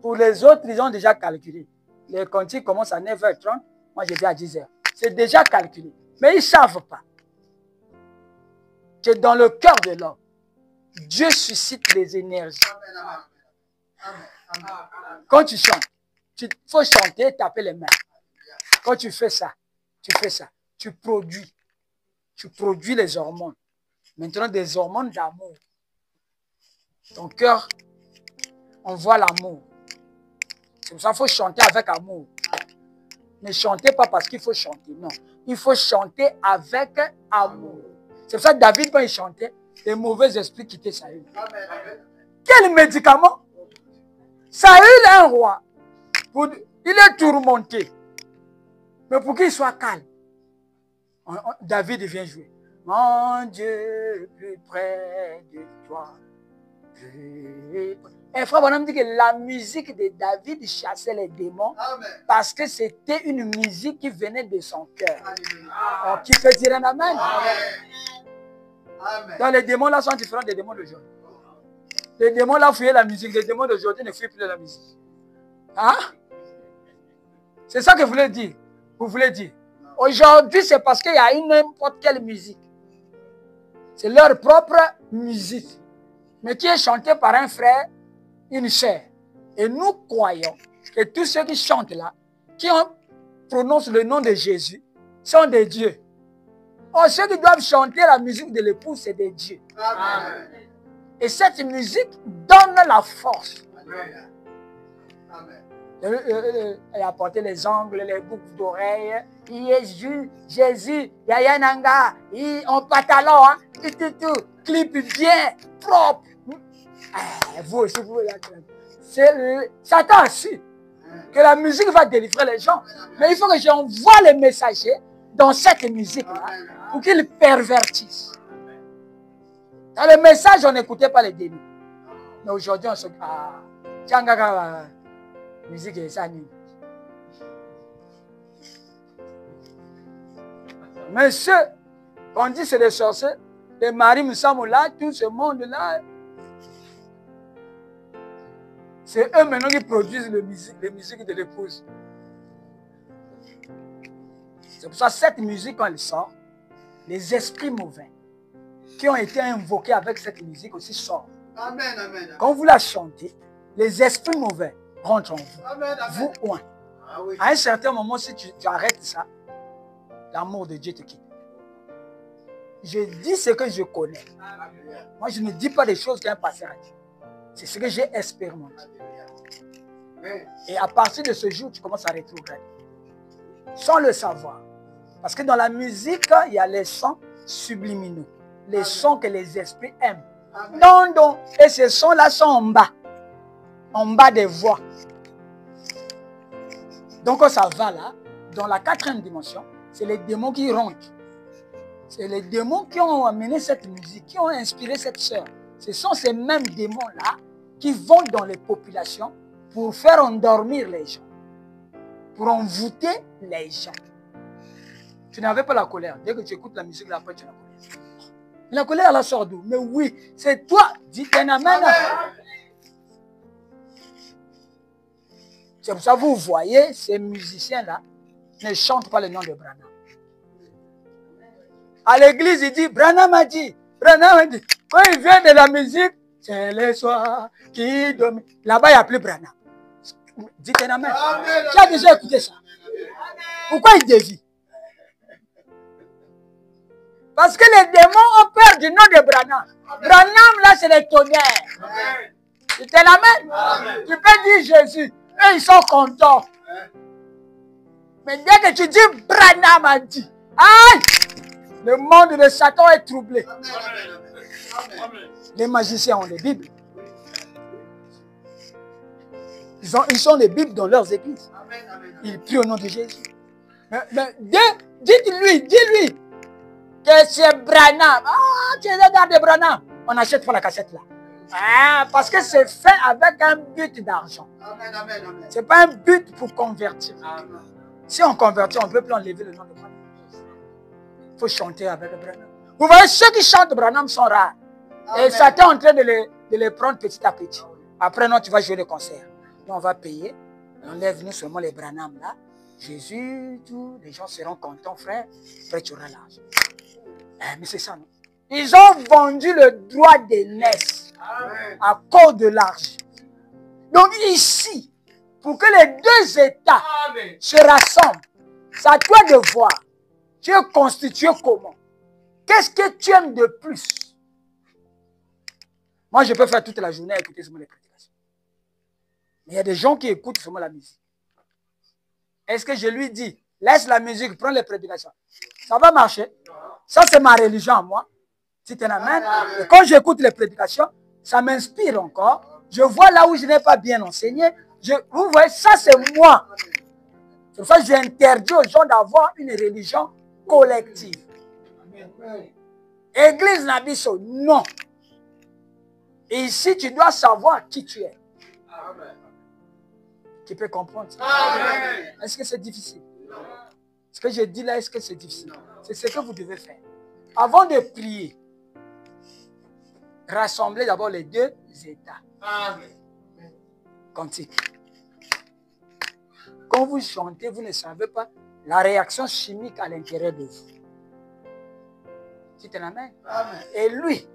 Pour les autres, ils ont déjà calculé. Les cantiques commencent à 9h30, moi je viens à 10h. C'est déjà calculé. Mais ils ne savent pas que dans le cœur de l'homme, Dieu suscite les énergies. Amen. Amen. Quand tu chantes, il faut chanter, taper les mains. Quand tu fais ça, tu produis. Tu produis les hormones. Maintenant, des hormones d'amour. Ton cœur envoie l'amour. C'est pour ça qu'il faut chanter avec amour. Ne chantez pas parce qu'il faut chanter. Non. Il faut chanter avec amour. C'est pour ça que David, quand il chantait, les mauvais esprits quittaient Saül. Amen. Quel médicament? Saül est un roi. Il est tourmenté. Mais pour qu'il soit calme, David vient jouer. Mon Dieu, plus près de toi. Et frère Bonhomme dit que la musique de David chassait les démons. Amen. Parce que c'était une musique qui venait de son cœur. Alléluia. Qui peut dire un amen? Amen. Donc les démons là sont différents des démons d'aujourd'hui. Les démons là fouillaient la musique. Les démons d'aujourd'hui ne fouillent plus la musique. Hein? C'est ça que vous voulez dire. Vous voulez dire. Aujourd'hui, c'est parce qu'il y a une n'importe quelle musique. C'est leur propre musique. Mais qui est chantée par un frère, une sœur. Et nous croyons que tous ceux qui chantent là, qui prononcent le nom de Jésus, sont des dieux. Or, ceux qui doivent chanter la musique de l'épouse, c'est des dieux. Amen. Et cette musique donne la force. Amen. Amen. Elle a porté les ongles, les boucles d'oreilles. Jésus, Yaya Nanga, en pantalon, hein, tout, clip bien, propre. Vous aussi, vous Satan a su que la musique va délivrer les gens. Mais il faut que j'envoie les messagers dans cette musique-là pour qu'ils pervertissent. Dans le message, on n'écoutait pas les débuts. Mais aujourd'hui, on se dit, musique est ça. Mais ceux qu'on dit c'est des sorciers, les maris me semblent là, tout ce monde-là, c'est eux maintenant qui produisent les musiques de l'épouse. C'est pour ça que cette musique, quand elle sort, les esprits mauvais qui ont été invoqués avec cette musique aussi sortent. Amen. Amen. Quand vous la chantez, les esprits mauvais rentrent en vous. Amen. Vous, Amen. ouais. Ah oui. À un certain moment, si tu arrêtes ça, l'amour de Dieu te quitte. Je dis ce que je connais. Moi, je ne dis pas des choses qu'un pasteur a dit. C'est ce que j'ai expérimenté. Et à partir de ce jour, tu commences à rétrograder. Sans le savoir. Parce que dans la musique, il y a les sons subliminaux. Les sons que les esprits aiment. Non, non. Et ces sons-là sont en bas. En bas des voix. Donc, quand ça va là, dans la 4e dimension, c'est les démons qui rentrent. C'est les démons qui ont amené cette musique, qui ont inspiré cette sœur. Ce sont ces mêmes démons-là qui vont dans les populations pour faire endormir les gens. Pour envoûter les gens. Tu n'avais pas la colère. Dès que tu écoutes la musique, là, après, tu as la colère. Mais la colère, elle sort d'où? Mais oui, c'est toi. Dis un amen. C'est pour ça que vous voyez, ces musiciens-là ne chantent pas le nom de Branham. À l'église, il dit, Branham a dit. Branham a dit. Quand il vient de la musique, c'est les soirs qui dominent. Là-bas, il n'y a plus Branham. Dites un amen. Tu as déjà écouté ça. Pourquoi il dévie? Parce que les démons ont peur du nom de Branham. Branham, là, c'est le tonnerre. Dites un amen. Tu peux dire Jésus. Eux, ils sont contents. Mais dès que tu dis Branham a dit, aïe, le monde de Satan est troublé. Les magiciens ont des Bibles. Ils ont des Bibles dans leurs églises. Ils prient au nom de Jésus. Mais dites-lui, dis-lui que c'est Branham. Ah, tu es dans de Branham. On n'achète pas la cassette là. Ah, parce que c'est fait avec un but d'argent. Ce n'est pas un but pour convertir. Si on convertit, on ne peut plus enlever le nom de Branham. Il faut chanter avec Branham. Vous voyez, ceux qui chantent Branham sont rares. Et Satan est en train de les prendre petit à petit. Après, non, tu vas jouer le concert. Nous, on va payer. On enlève nous seulement les Branham là. Jésus, tout, les gens seront contents, frère. Après, tu auras l'argent. Mais c'est ça, non? Ils ont vendu le droit d'aînesse à cause de l'argent. Donc ici, pour que les deux États se rassemblent, c'est à toi de voir. Tu es constitué comment? Qu'est-ce que tu aimes de plus? Moi, je peux faire toute la journée à écouter seulement les prédications. Mais il y a des gens qui écoutent seulement la musique. Est-ce que je lui dis, laisse la musique, prends les prédications? Ça va marcher? Ça, c'est ma religion à moi. Si tu es amen. Et quand j'écoute les prédications, ça m'inspire encore. Je vois là où je n'ai pas bien enseigné. Vous voyez, ça, c'est moi. C'est pour ça que j'ai interdit aux gens d'avoir une religion collective. Église Nabiso, non. Et ici, tu dois savoir qui tu es. Tu peux comprendre ça? Est-ce que c'est difficile? Ce que je dis là, est-ce que c'est difficile? C'est ce que vous devez faire. Avant de prier, rassemblez d'abord les deux États. Cantique. Quand vous chantez, vous ne savez pas la réaction chimique à l'intérieur de vous. Tu te l'amènes? Et lui,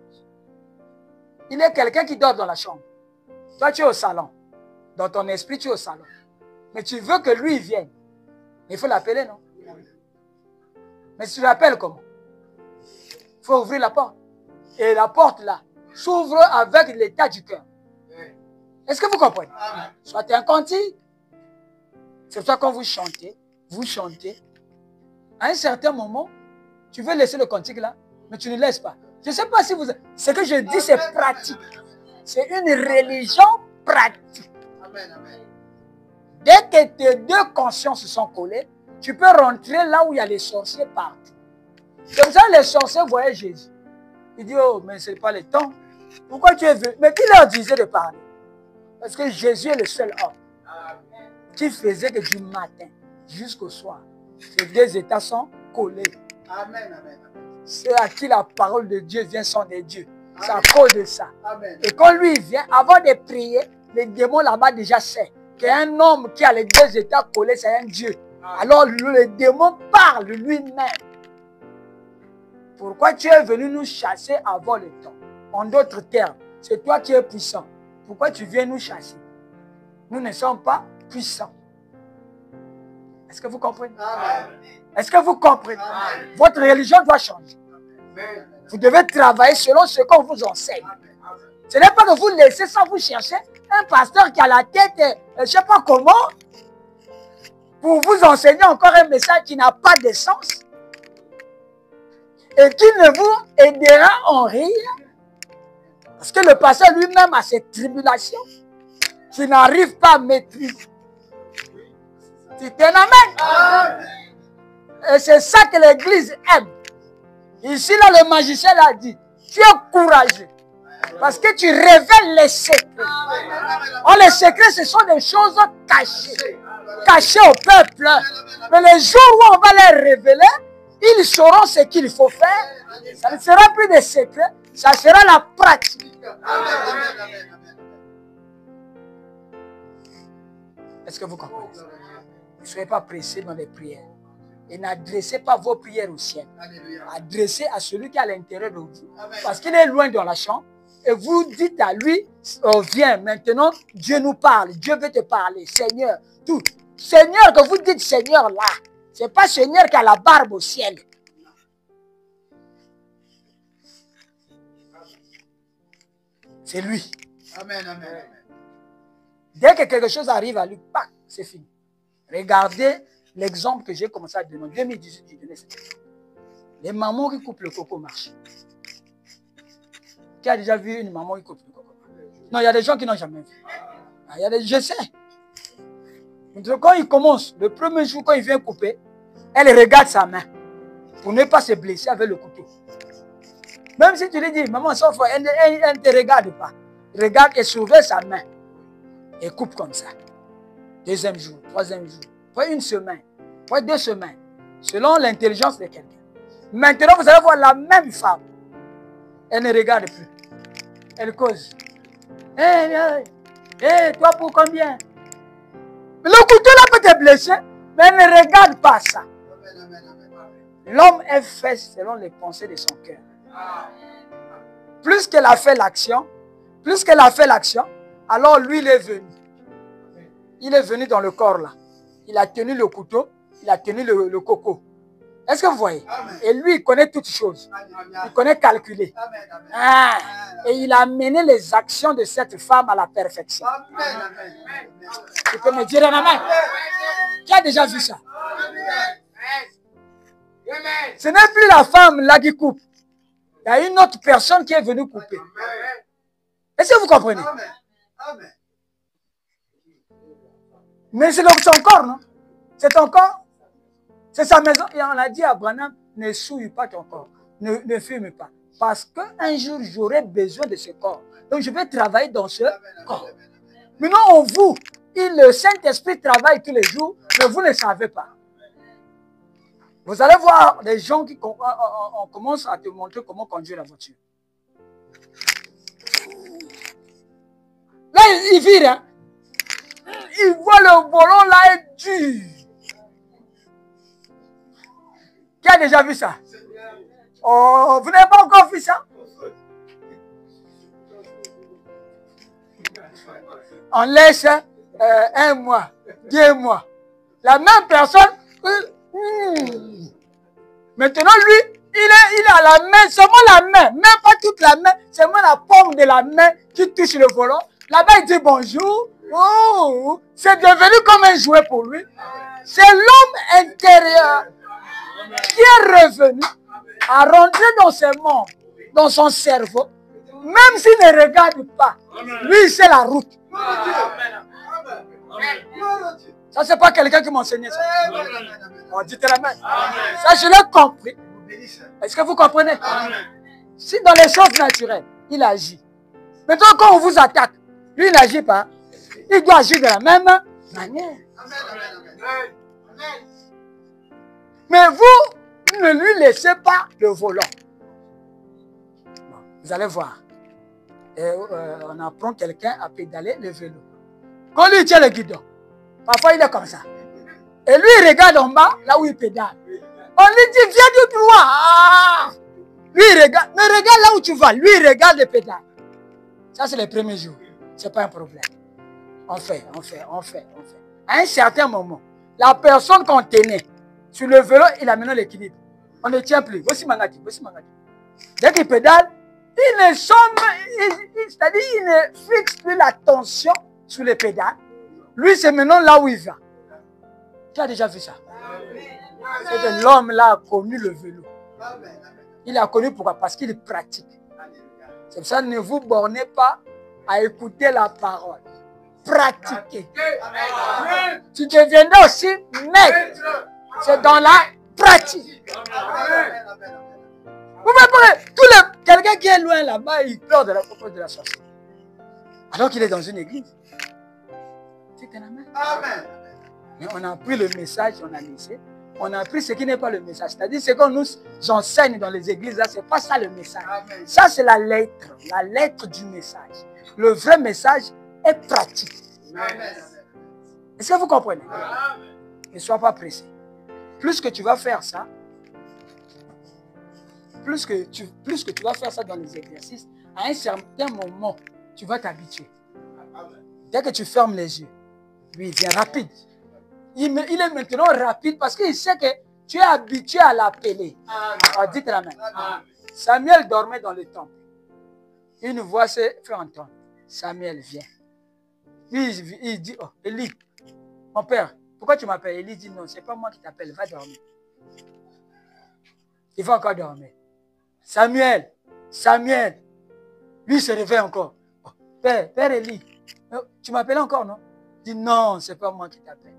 il est quelqu'un qui dort dans la chambre. Toi, tu es au salon. Dans ton esprit, tu es au salon. Mais tu veux que lui vienne. Il faut l'appeler, non? Mais tu l'appelles comment? Il faut ouvrir la porte. Et la porte là s'ouvre avec l'état du cœur. Est-ce que vous comprenez? Soit un cantique. C'est pour ça que quand vous chantez. À un certain moment, tu veux laisser le cantique là, mais tu ne laisses pas. Je ne sais pas si vous... Ce que je dis, c'est pratique. C'est une religion pratique. Dès que tes deux consciences se sont collées, tu peux rentrer là où il y a les sorciers partout. Comme ça, les sorciers voyaient Jésus. Il dit, oh, mais ce n'est pas le temps. Pourquoi tu es venu? Mais qui leur disait de parler? Parce que Jésus est le seul homme qui faisait que du matin jusqu'au soir, ces deux états sont collés. C'est à qui la parole de Dieu vient sont des dieux. C'est à cause de ça. Et quand lui vient, avant de prier, les démons là-bas déjà savent qu'un homme qui a les deux états collés, c'est un Dieu. Alors le démon parle lui-même. Pourquoi tu es venu nous chasser avant le temps? En d'autres termes, c'est toi qui es puissant. Pourquoi tu viens nous chasser? Nous ne sommes pas puissants. Est-ce que vous comprenez? Amen. Est-ce que vous comprenez? Votre religion doit changer. Vous devez travailler selon ce qu'on vous enseigne. Ce n'est pas de vous laisser sans vous chercher un pasteur qui a la tête, je ne sais pas comment, pour vous enseigner encore un message qui n'a pas de sens et qui ne vous aidera en rien. Parce que le pasteur lui-même a ses tribulations qu'il n'arrive pas à maîtriser. C'est un amen. Et c'est ça que l'Église aime. Ici, là, le magicien l'a dit. Tu es courageux. Parce que tu révèles les secrets. Oh, les secrets, ce sont des choses cachées. Cachées au peuple. Mais le jour où on va les révéler, ils sauront ce qu'il faut faire. Ça ne sera plus des secrets. Ça sera la pratique. Est-ce que vous comprenez? Ne soyez pas pressés dans les prières. Et n'adressez pas vos prières au ciel. Adressez à celui qui est à l'intérieur de vous. Parce qu'il est loin dans la chambre. Et vous dites à lui, oh, viens, maintenant, Dieu nous parle. Dieu veut te parler. Seigneur, tout. Seigneur que vous dites Seigneur là. Ce n'est pas Seigneur qui a la barbe au ciel. C'est lui. Amen, amen. Dès que quelque chose arrive à lui, c'est fini. Regardez l'exemple que j'ai commencé à donner en 2018. J'ai donné cet exemple. Les mamans qui coupent le coco marchent. Qui a déjà vu une maman qui coupe le coco? Non, il y a des gens qui n'ont jamais vu. Je sais. Donc, quand il commence, le premier jour, quand il vient couper, elle regarde sa main pour ne pas se blesser avec le couteau. Même si tu lui dis, maman, sauf, elle ne te regarde pas. Regarde et surveille sa main. Et coupe comme ça. Deuxième jour, troisième jour, après une semaine, après 2 semaines, selon l'intelligence de quelqu'un. Maintenant, vous allez voir la même femme. Elle ne regarde plus. Elle cause. Toi pour combien? Le couteau là peut te blesser, mais elle ne regarde pas ça. L'homme est fait selon les pensées de son cœur. Plus qu'elle a fait l'action, alors lui il est venu. Il est venu dans le corps là. Il a tenu le couteau, il a tenu le coco. Est-ce que vous voyez? Et lui, il connaît toutes choses. Il connaît calculer. Et il a mené les actions de cette femme à la perfection. Tu peux me dire un amen? Qui a déjà vu ça? Ce n'est plus la femme là qui coupe. Il y a une autre personne qui est venue couper. Est-ce que vous comprenez? Mais c'est son corps, non? C'est ton corps. C'est sa maison. Et on a dit à Branham, ne souille pas ton corps. Ne fume pas. Parce qu'un jour, j'aurai besoin de ce corps. Donc, je vais travailler dans ce corps. Maintenant, en vous, le Saint-Esprit travaille tous les jours, mais vous ne savez pas. Vous allez voir des gens qui on commence à te montrer comment conduire la voiture. Là, il vire, hein. Il voit le volant là est dur. Qui a déjà vu ça? Oh, vous n'avez pas encore vu ça? On laisse 1 mois, 2 mois. La même personne. Maintenant, lui, il est à la main, seulement la main, même pas toute la main, seulement la paume de la main qui touche le volant. Là-bas, il dit bonjour. Oh, c'est devenu comme un jouet pour lui. C'est l'homme intérieur qui est revenu à rentrer dans ses membres, dans son cerveau, même s'il ne regarde pas. Lui, c'est la route. Ça, c'est pas quelqu'un qui m'enseignait ça. On dit la main. Ça, je l'ai compris. Est-ce que vous comprenez? Si dans les choses naturelles, il agit. Maintenant, quand on vous attaque, lui, il n'agit pas. Il doit agir de la même manière. Mais vous, ne lui laissez pas le volant. Bon, vous allez voir. Et, on apprend quelqu'un à pédaler le vélo. Quand lui tient le guidon, parfois il est comme ça. Et lui, il regarde en bas, là où il pédale. On lui dit, viens du droit. Ah! Lui, il regarde. Mais regarde là où tu vas. Lui, il regarde le pédale. Ça, c'est les premiers jours. Ce n'est pas un problème. On fait. À un certain moment, La personne qu'on tenait sur le vélo, il a maintenant l'équilibre. On ne tient plus. Voici Mangati, voici Mangati. Dès qu'il pédale, il ne c'est-à-dire il ne fixe plus l'attention sur les pédales. Lui, c'est maintenant là où il va. Tu as déjà vu ça? C'est que l'homme là a connu le vélo. Il a connu pourquoi? Parce qu'il pratique. C'est pour ça que ne vous bornez pas à écouter la parole. Pratiquez. Tu deviendras aussi maître. C'est dans la pratique. Vous voyez, quelqu'un qui est loin là-bas, il pleure de la propose de la sorcière. Alors qu'il est dans une église. C'est un amen. Amen. Mais on a pris le message, on a laissé. On a pris ce qui n'est pas le message. C'est-à-dire ce qu'on nous enseigne dans les églises, là, ce n'est pas ça le message. Amen. Ça, c'est la lettre du message. Le vrai message est pratique. Amen. Est-ce que vous comprenez? Amen. Ne sois pas pressé. Plus que tu vas faire ça, plus que tu vas faire ça dans les exercices, à un certain moment, tu vas t'habituer. Dès que tu fermes les yeux, lui, il vient rapide. Il est maintenant rapide parce qu'il sait que tu es habitué à l'appeler. Dites la main. Samuel dormait dans le temple. Une voix s'est fait entendre. Samuel vient. Lui, il dit, oh, Élie, mon père, pourquoi tu m'appelles? Élie dit, non, ce n'est pas moi qui t'appelle, va dormir. Il va encore dormir. Samuel, lui il se réveille encore. Oh, Père Élie, tu m'appelles encore, non? Il dit, non, ce n'est pas moi qui t'appelle.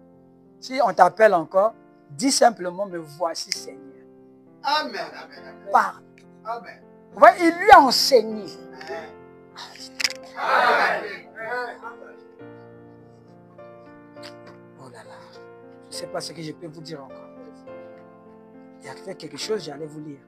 Si on t'appelle encore, dis simplement, me voici Seigneur. Amen. Parle. Amen. Vous voyez, il lui a enseigné. Oh là là, je ne sais pas ce que je peux vous dire encore. Il y a quelque chose, j'allais vous lire.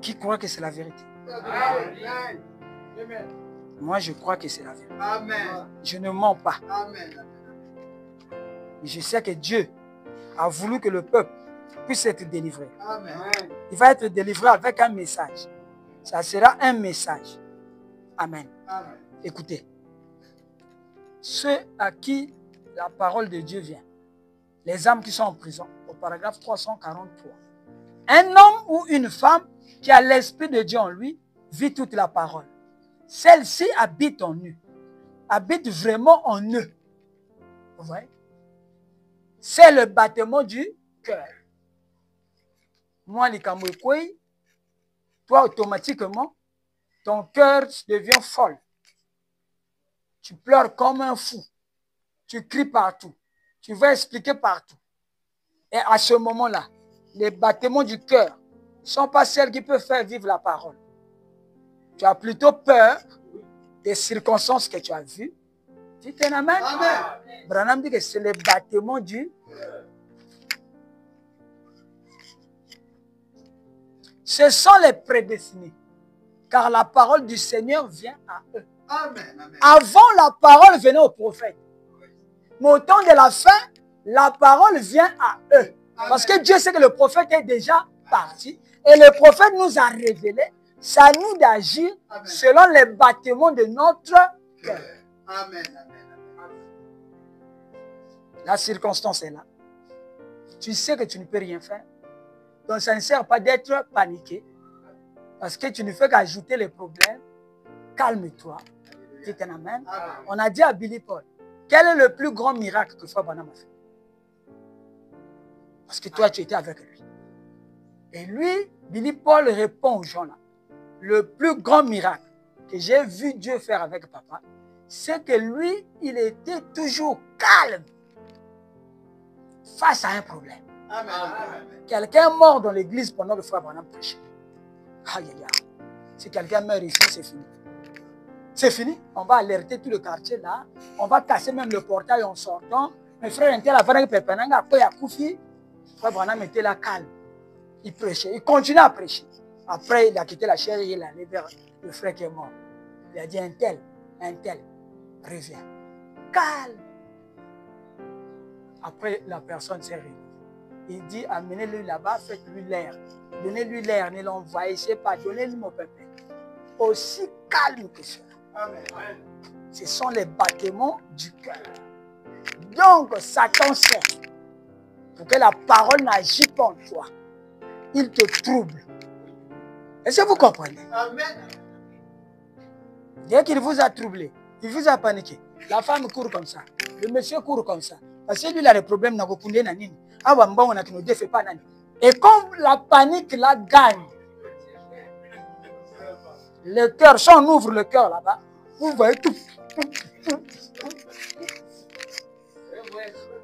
Qui croit que c'est la vérité? Amen. Moi, je crois que c'est la vérité. Amen. Je ne mens pas. Amen. Je sais que Dieu a voulu que le peuple puisse être délivré. Amen. Il va être délivré avec un message. Ça sera un message. Amen. Amen. Écoutez, ceux à qui la parole de Dieu vient, les âmes qui sont en prison, au paragraphe 343. Un homme ou une femme qui a l'Esprit de Dieu en lui vit toute la parole. Celle-ci habite en eux, habite vraiment en eux. Vous voyez? C'est le battement du cœur. Moi, les Kamouekoué, toi, automatiquement, ton cœur devient folle. Tu pleures comme un fou. Tu cries partout. Tu vas expliquer partout. Et à ce moment-là, les battements du cœur ne sont pas celles qui peuvent faire vivre la parole. Tu as plutôt peur des circonstances que tu as vues. Dites un amen. Amen. Branham dit que c'est les battements du cœur. Ce sont les prédestinés, car la parole du Seigneur vient à eux. Amen. Amen. Avant, la parole venait aux prophètes. Mais au temps de la fin, la parole vient à eux. Parce que Dieu sait que le prophète est déjà parti. Et le prophète nous a révélé, c'est à nous d'agir selon les battements de notre cœur. Amen. La circonstance est là. Tu sais que tu ne peux rien faire. Donc ça ne sert pas d'être paniqué. Parce que tu ne fais qu'ajouter les problèmes. Calme-toi. Dites un amen. On a dit à Billy Paul, quel est le plus grand miracle que Frère Branham a fait? Parce que toi, tu étais avec lui. Et lui, Billy Paul répond aux gens là, le plus grand miracle que j'ai vu Dieu faire avec papa, c'est que lui, il était toujours calme face à un problème. Amen. Quelqu'un mort dans l'église pendant que Frère Branham prêchait. Aïe, aïe, aïe. Si quelqu'un meurt ici, c'est fini. C'est fini. On va alerter tout le quartier là. On va casser même le portail en sortant. Mes frères étaient là, Frère Branham était là calme. Il prêchait. Il continuait à prêcher. Après, il a quitté la chair et il est allé vers le frère qui est mort. Il a dit un tel, reviens. Calme. Après, la personne s'est réveillée. Il dit, amenez-le là-bas, faites-lui l'air. Donnez-lui l'air, ne l'envahissez pas, donnez-lui mon pépé. Aussi calme que cela. Amen. Ce sont les battements du cœur. Donc, Satan sait, pour que la parole n'agisse pas en toi, il te trouble. Est-ce que vous comprenez? Amen. Dès qu'il vous a troublé, il vous a paniqué. La femme court comme ça, le monsieur court comme ça. Parce que lui, il a des problèmes. Et quand la panique la gagne, le cœur, si on ouvre le cœur là-bas, vous voyez tout.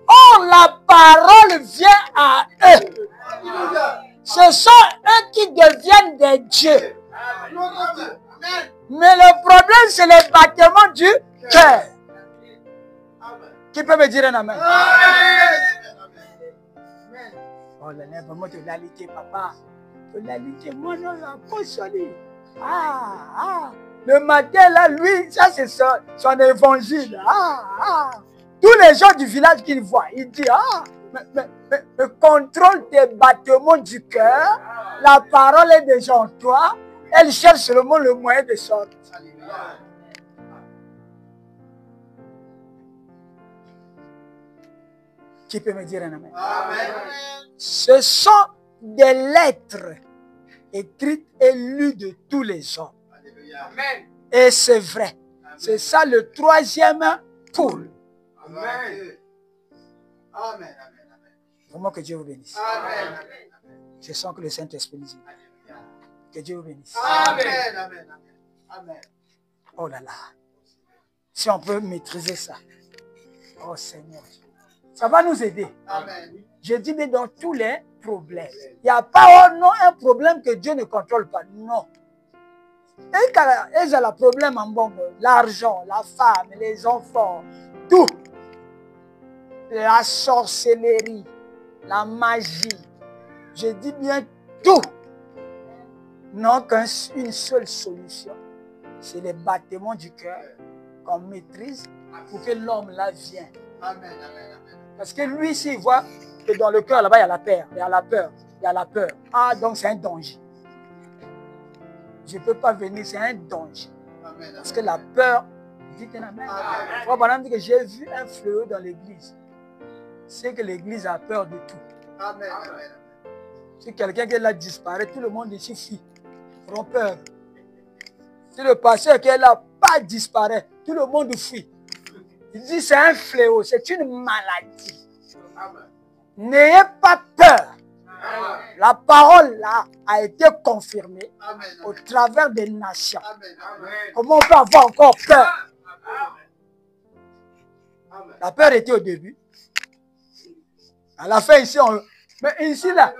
Oh, la parole vient à eux. Ce sont eux qui deviennent des dieux. Mais le problème, c'est le battement du cœur. Qui peut me dire un amen? Oh là là, vraiment de l'alité, papa. De l'alité, moi non, la consolée. Le matin là, lui, ça c'est son évangile. Tous les gens du village qu'il voit, il dit, mais contrôle tes battements du cœur. La parole est déjà en toi. Elle cherche seulement le moyen de sortir. Qui peut me dire un amen? Amen. Ce sont des lettres écrites et lues de tous les hommes. Amen. Et c'est vrai. C'est ça le troisième pôle. Amen. Amen. Vraiment que Dieu vous bénisse. Amen. Je sens que le Saint-Esprit dit. Que Dieu vous bénisse. Amen. Amen. Amen. Oh là là. Si on peut maîtriser ça. Oh Seigneur. Ça va nous aider. Amen. Je dis, mais dans tous les problèmes. Il n'y a pas un problème que Dieu ne contrôle pas. Non. Et quand il y a le problème en bon, l'argent, la femme, les enfants, tout. La sorcellerie, la magie. Je dis bien tout. Non qu'une seule solution. C'est les battements du cœur qu'on maîtrise pour que l'homme là vienne. Amen. Amen. Parce que lui, s'il voit que dans le cœur, là-bas, il y a la peur, il y a la peur, il y a la peur. Donc c'est un danger. Je ne peux pas venir, c'est un danger. Amen. Parce que la peur, dites un amen. Frère Branham dit que j'ai vu un fléau dans l'église. C'est que l'église a peur de tout. Amen. Si quelqu'un qui est là disparaît, tout le monde ici fuit. Ils auront peur. Si le pasteur qui est là pas disparaît, tout le monde fuit. Il dit c'est un fléau, c'est une maladie. N'ayez pas peur. Amen. La parole là a été confirmée Amen. au travers des nations. Amen. Comment on peut avoir encore peur? Amen. La peur était au début. À la fin ici, mais ici là,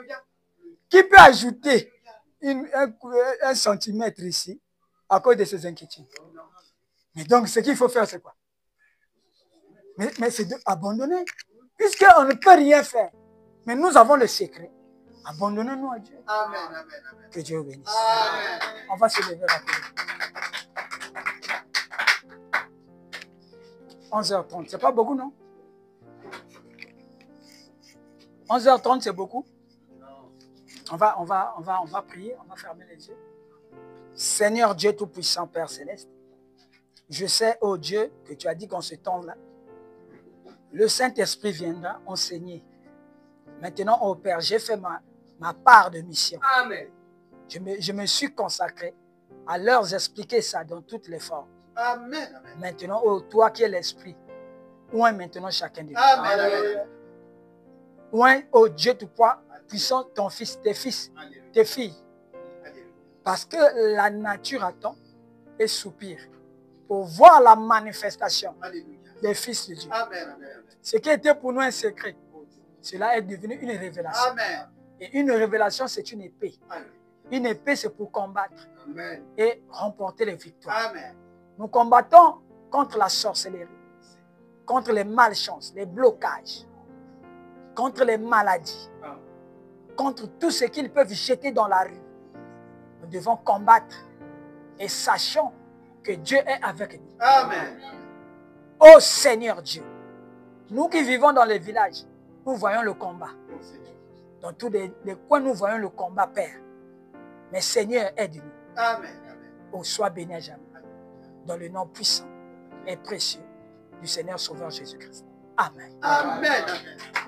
qui peut ajouter un centimètre ici à cause de ces inquiétudes? Mais donc ce qu'il faut faire c'est quoi? Mais c'est d'abandonner. Puisqu'on ne peut rien faire. Mais nous avons le secret. Abandonnons-nous à Dieu. Amen. Amen. Que Dieu vous bénisse. Amen. On va se lever rapidement. 11h30, c'est pas beaucoup, non? 11h30, c'est beaucoup? On va prier, on va fermer les yeux. Seigneur Dieu Tout-Puissant, Père Céleste, je sais, oh Dieu, que tu as dit qu'en ce temps-là, le Saint-Esprit viendra enseigner. Maintenant, oh Père, j'ai fait ma part de mission. Amen. Je me suis consacré à leur expliquer ça dans toutes les formes. Amen. Maintenant, oh toi qui es l'Esprit, oint maintenant chacun de nous. Amen. Oint, oh Dieu Tout-Puissant, ton fils, tes filles. Parce que la nature attend et soupire pour voir la manifestation des fils de Dieu. Amen. Ce qui était pour nous un secret, cela est devenu une révélation. Amen. Et une révélation, c'est une épée. Amen. Une épée, c'est pour combattre Amen. et remporter les victoires. Amen. Nous combattons contre la sorcellerie, contre les malchances, les blocages, contre les maladies, contre tout ce qu'ils peuvent jeter dans la rue. Nous devons combattre et sachons que Dieu est avec nous. Amen. Ô Seigneur Dieu, nous qui vivons dans les villages, nous voyons le combat. Dans tous les coins, nous voyons le combat, Père. Mais Seigneur, aide-nous. Amen. Oh, sois béni à jamais. Dans le nom puissant et précieux du Seigneur Sauveur Jésus-Christ. Amen. Amen. Amen.